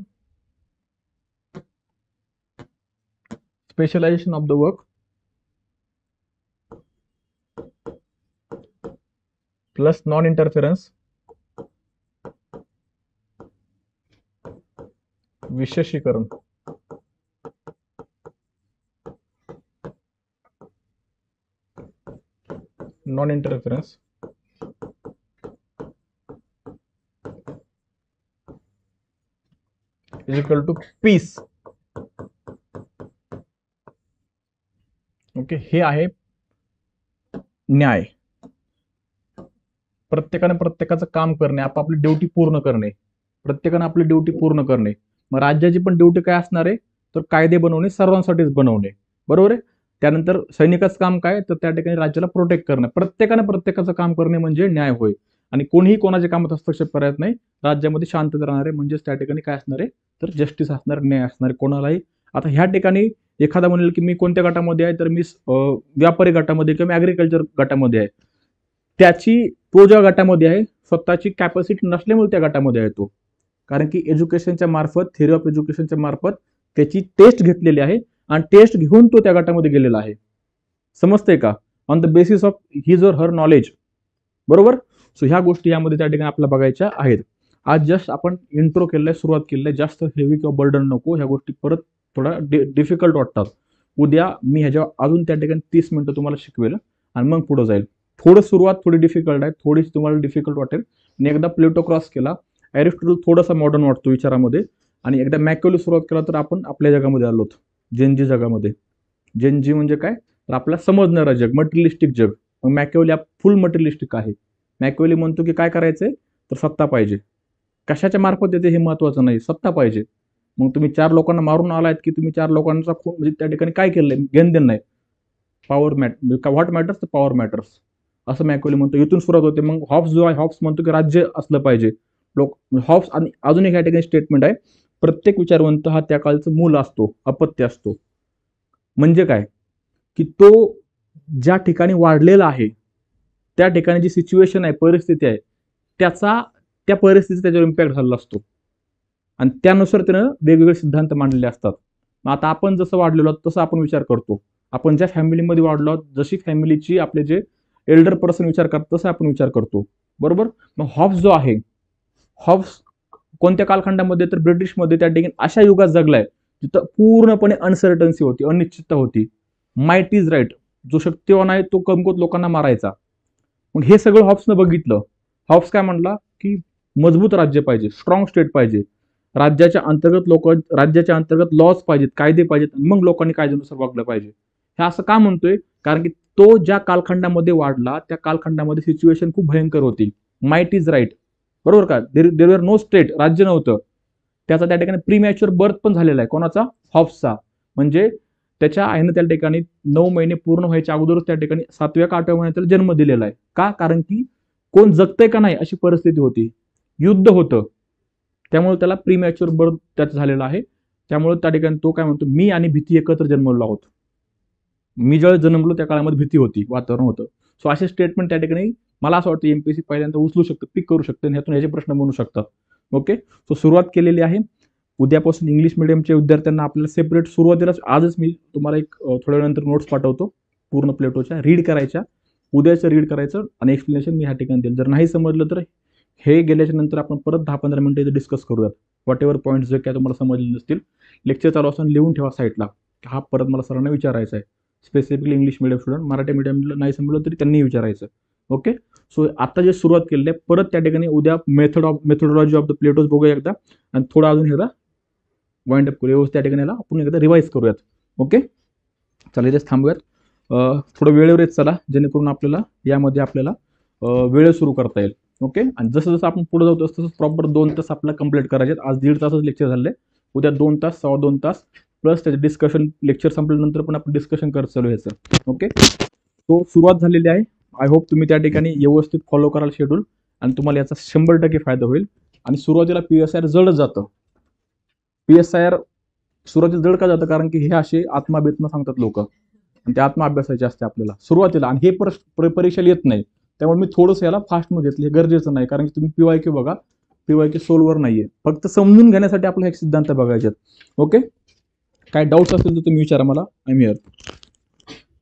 specialisation of the work plus non interference विशेषीकरण non interference is equal to peace. Okay, हे आहे न्याय. प्रत्येकाने प्रत्येकाचं काम करणे, आपापली ड्युटी पूर्ण करणे, प्रत्येकाने आपली ड्युटी पूर्ण करणे. मग राज्याची पण ड्युटी काय असणार आहे, तर कायदे बनवणे, सर्वांसाठीच बनवणे. बरोबर आहे. त्यानंतर सैनिकाचं काम काय, तर त्या ठिकाणी राज्याला प्रोटेक्ट करणं. प्रत्येकाने प्रत्येकाचं काम करणे म्हणजे न्याय होय. आणि कोणीही कोणाच्या कामात हस्तक्षेप करायचं नाही. राज्यामध्ये शांतता राहणार आहे, म्हणजेच त्या ठिकाणी काय असणार आहे, तर जस्टिस असणार, न्याय असणार. कोणालाही आता ह्या ठिकाणी एखादा म्हणेल की मी कोणत्या गटामध्ये आहे, तर मी व्यापारी गटामध्ये किंवा ॲग्रिकल्चर गटामध्ये आहे. त्याची तो ज्या गटामध्ये आहे स्वतःची कॅपॅसिटी नसल्यामुळे त्या गटामध्ये आहे तो. कारण की एज्युकेशनच्या मार्फत, थेअरी ऑफ एज्युकेशनच्या मार्फत त्याची टेस्ट घेतलेली आहे आणि टेस्ट घेऊन तो त्या गटामध्ये गेलेला आहे. समजतंय का? On the basis of his or her knowledge. बरोबर. सो ह्या गोष्टी यामध्ये त्या ठिकाणी आपल्याला बघायच्या आहेत. आज जस्ट आपण इंट्रो केलंय, सुरुवात केलंय. जास्त हेवी किंवा बर्डन नको. ह्या गोष्टी परत थोडा डिफिकल्ट वाटतात. उद्या मी ह्याच्यावर अजून त्या ठिकाणी 30 मिनिटं तुम्हाला शिकवेल आणि मग पुढे जाईल. थोडं सुरुवात थोडी डिफिकल्ट आहे, थोडीशी तुम्हाला डिफिकल्ट वाटेल. आणि एकदा प्लेटो क्रॉस केला, एरिस्टॉटल थोडासा मॉडर्न वाटतो विचारामध्ये, आणि एकदा मॅकॅव्हेली सुरुवात केला तर आपण आपल्या जगामध्ये आलो आहोत, जेनजी जगामध्ये. जेनजी म्हणजे काय, तर आपल्याला समजणारं जग, मटेरियलिस्टिक जग. मग मॅकॅव्हेली फुल मटेरियलिस्टिक आहे. मॅकॅव्हेली म्हणतो की काय करायचंय, तर सत्ता पाहिजे. कशाच्या मार्फत येते हे महत्वाचं नाही, सत्ता पाहिजे. मग तुम्ही 4 लोकांना मारून आलायत की तुम्ही 4 लोकांचा खून, म्हणजे त्या ठिकाणी काय केलंय, घेणदेण नाही. पॉवर व्हॉट मॅटर्स, तर पॉवर मॅटर्स, असं मॅकॅव्हेली म्हणतो. इथून सुरुवात होते. मग हॉब्स जो आहे, हॉब्स म्हणतो की राज्य असलं पाहिजे. हॉब्स. आणि अजून एक या ठिकाणी स्टेटमेंट आहे, प्रत्येक विचारवंत हा त्या काळचं मूल असतो, अपत्य असतो. म्हणजे काय, की तो ज्या ठिकाणी वाढलेला आहे त्या ठिकाणी जी सिच्युएशन आहे, परिस्थिती आहे, त्या परिस्थितीचा त्याच्यावर इम्पॅक्ट झालेला असतो आणि त्यानुसार त्यानं वेगवेगळे सिद्धांत मांडलेले असतात. मग आता आपण जसं वाढलेलो आहोत तसं आपण विचार करतो. आपण ज्या फॅमिलीमध्ये वाढलो आहोत, जशी फॅमिलीची आपले जे एल्डर पर्सन विचार करतात तसं आपण विचार करतो. बरोबर. मग हॉब्स जो आहे, हॉब्स कोणत्या कालखंडामध्ये, तर ब्रिटिशमध्ये त्या ठिकाणी अशा युगात जगलाय जिथं पूर्णपणे अनसर्टन्सी होती, अनिश्चितता होती. माइट इज राईट, जो शक्तिवान आहे तो कमकुवत लोकांना मारायचा. मग हे सगळं हॉब्सनं बघितलं. हॉब्स काय म्हणला, की मजबूत राज्य पाहिजे, स्ट्रॉंग स्टेट पाहिजे, राज्याच्या अंतर्गत लॉज पाहिजेत, कायदे पाहिजेत, मग लोकांनी कायद्यानुसार वागलं पाहिजे. हे असं का म्हणतोय, कारण की तो ज्या कालखंडामध्ये वाढला त्या कालखंडामध्ये सिच्युएशन खूप भयंकर होती. Might is right. बरोबर का. देर वर नो स्टेट, राज्य नव्हतं. त्याचा त्या ठिकाणी प्रीमॅच्युअर बर्थ पण झालेला आहे. कोणाचा, हॉब्सचा. म्हणजे त्याच्या आईनं त्या ठिकाणी 9 महिने पूर्ण व्हायच्या अगोदरच त्या ठिकाणी 7व्या का 8व्या महिन्यात त्याला जन्म दिलेला आहे. का, कारण की कोण जगतंय का नाही अशी परिस्थिती होती, युद्ध होतं. त्यामुळे त्याला प्रीमॅच्युअर बर्थ त्याचा झालेला आहे. त्यामुळे त्या ठिकाणी तो काय म्हणतो, मी आणि भीती एकत्र जन्मलो आहोत. मी ज्यावेळेस जन्मलो त्या काळामध्ये भीती होती, वातावरण होतं. सो असे स्टेटमेंट त्या ठिकाणी मला असं वाटतं एमपीएससी पहिल्यांदा उचलू शकतं, पिक करू शकतं आणि ह्यातून ह्याचे प्रश्न बनवू शकतात. ओके. सो सुरुवात केलेली आहे. उद्यापासून इंग्लिश मिडियमच्या विद्यार्थ्यांना आपल्याला सेपरेट, सुरुवातीलाच आजच मी तुम्हाला एक थोड्या वेळानंतर नोट्स पाठवतो पूर्ण प्लेटोच्या, रीड करायच्या. उद्याचं रीड करायचं आणि एक्सप्लेनेशन मी ह्या ठिकाणी देईल. जर नाही समजलं तर हे गेल्याच्या नंतर आपण परत 10-15 मिनिटं डिस्कस करूयात. व्हॉट एव्हर पॉईंट्स जे काय तुम्हाला समजले नसतील, लेक्चर चालू असताना लिहून ठेवा साईडला. हा परत मला सरांना विचारायचा आहे. Specifically English medium student, Marathi मिडियमला नाही समजलं तरी त्यांनी विचारायचं. ओके. सो आता जे सुरुवात केलेली आहे, परत त्या ठिकाणी उद्या मेथोडॉलॉजी ऑफ द प्लेटोज बघूया एकदा, आणि थोडा अजून एकदा वाइंड अप करूया व्यवस्थित. त्या ठिकाणी आपण एकदा रिवाईज करूयात. ओके. चला इथेच थांबूयात. थोडं वेळेवर येत चला, जेणेकरून आपल्याला यामध्ये आपल्याला वेळ सुरू करता येईल. ओके. आणि जसं जसं आपण पुढे जाऊ तसं प्रॉपर 2 तास आपल्याला कंप्लीट करायचे. आज 1.5 तासच लेक्चर झाले. उद्या 2 तास, 2.25 तास प्लस त्याचे डिस्कशन. लेक्चर संपल्यानंतर पण आपण डिस्कशन करत चालू ह्याचं. ओके. तो सुरुवात झालेली आहे. आय होप तुम्ही त्या ठिकाणी व्यवस्थित फॉलो कराल शेड्यूल आणि तुम्हाला याचा 100% फायदा होईल. आणि सुरुवातीला PSIR जडच जातं. PSIR सुरुवातीला जड का जातं, कारण की हे असे आत्माबेतना सांगतात लोक आणि ते आत्मा अभ्यासाचे असते आपल्याला सुरुवातीला, आणि हे परीक्षेला येत नाही. त्यामुळे मी थोडंसं याला फास्टमध्ये घेतलं. हे गरजेचं नाही, कारण की तुम्ही PYQ बघा, PYQ सोलवर नाहीये, फक्त समजून घेण्यासाठी आपल्याला एक सिद्धांत बघायचे. ओके. काय डाऊट्स असतील तर तुम्ही विचारा मला. I am here.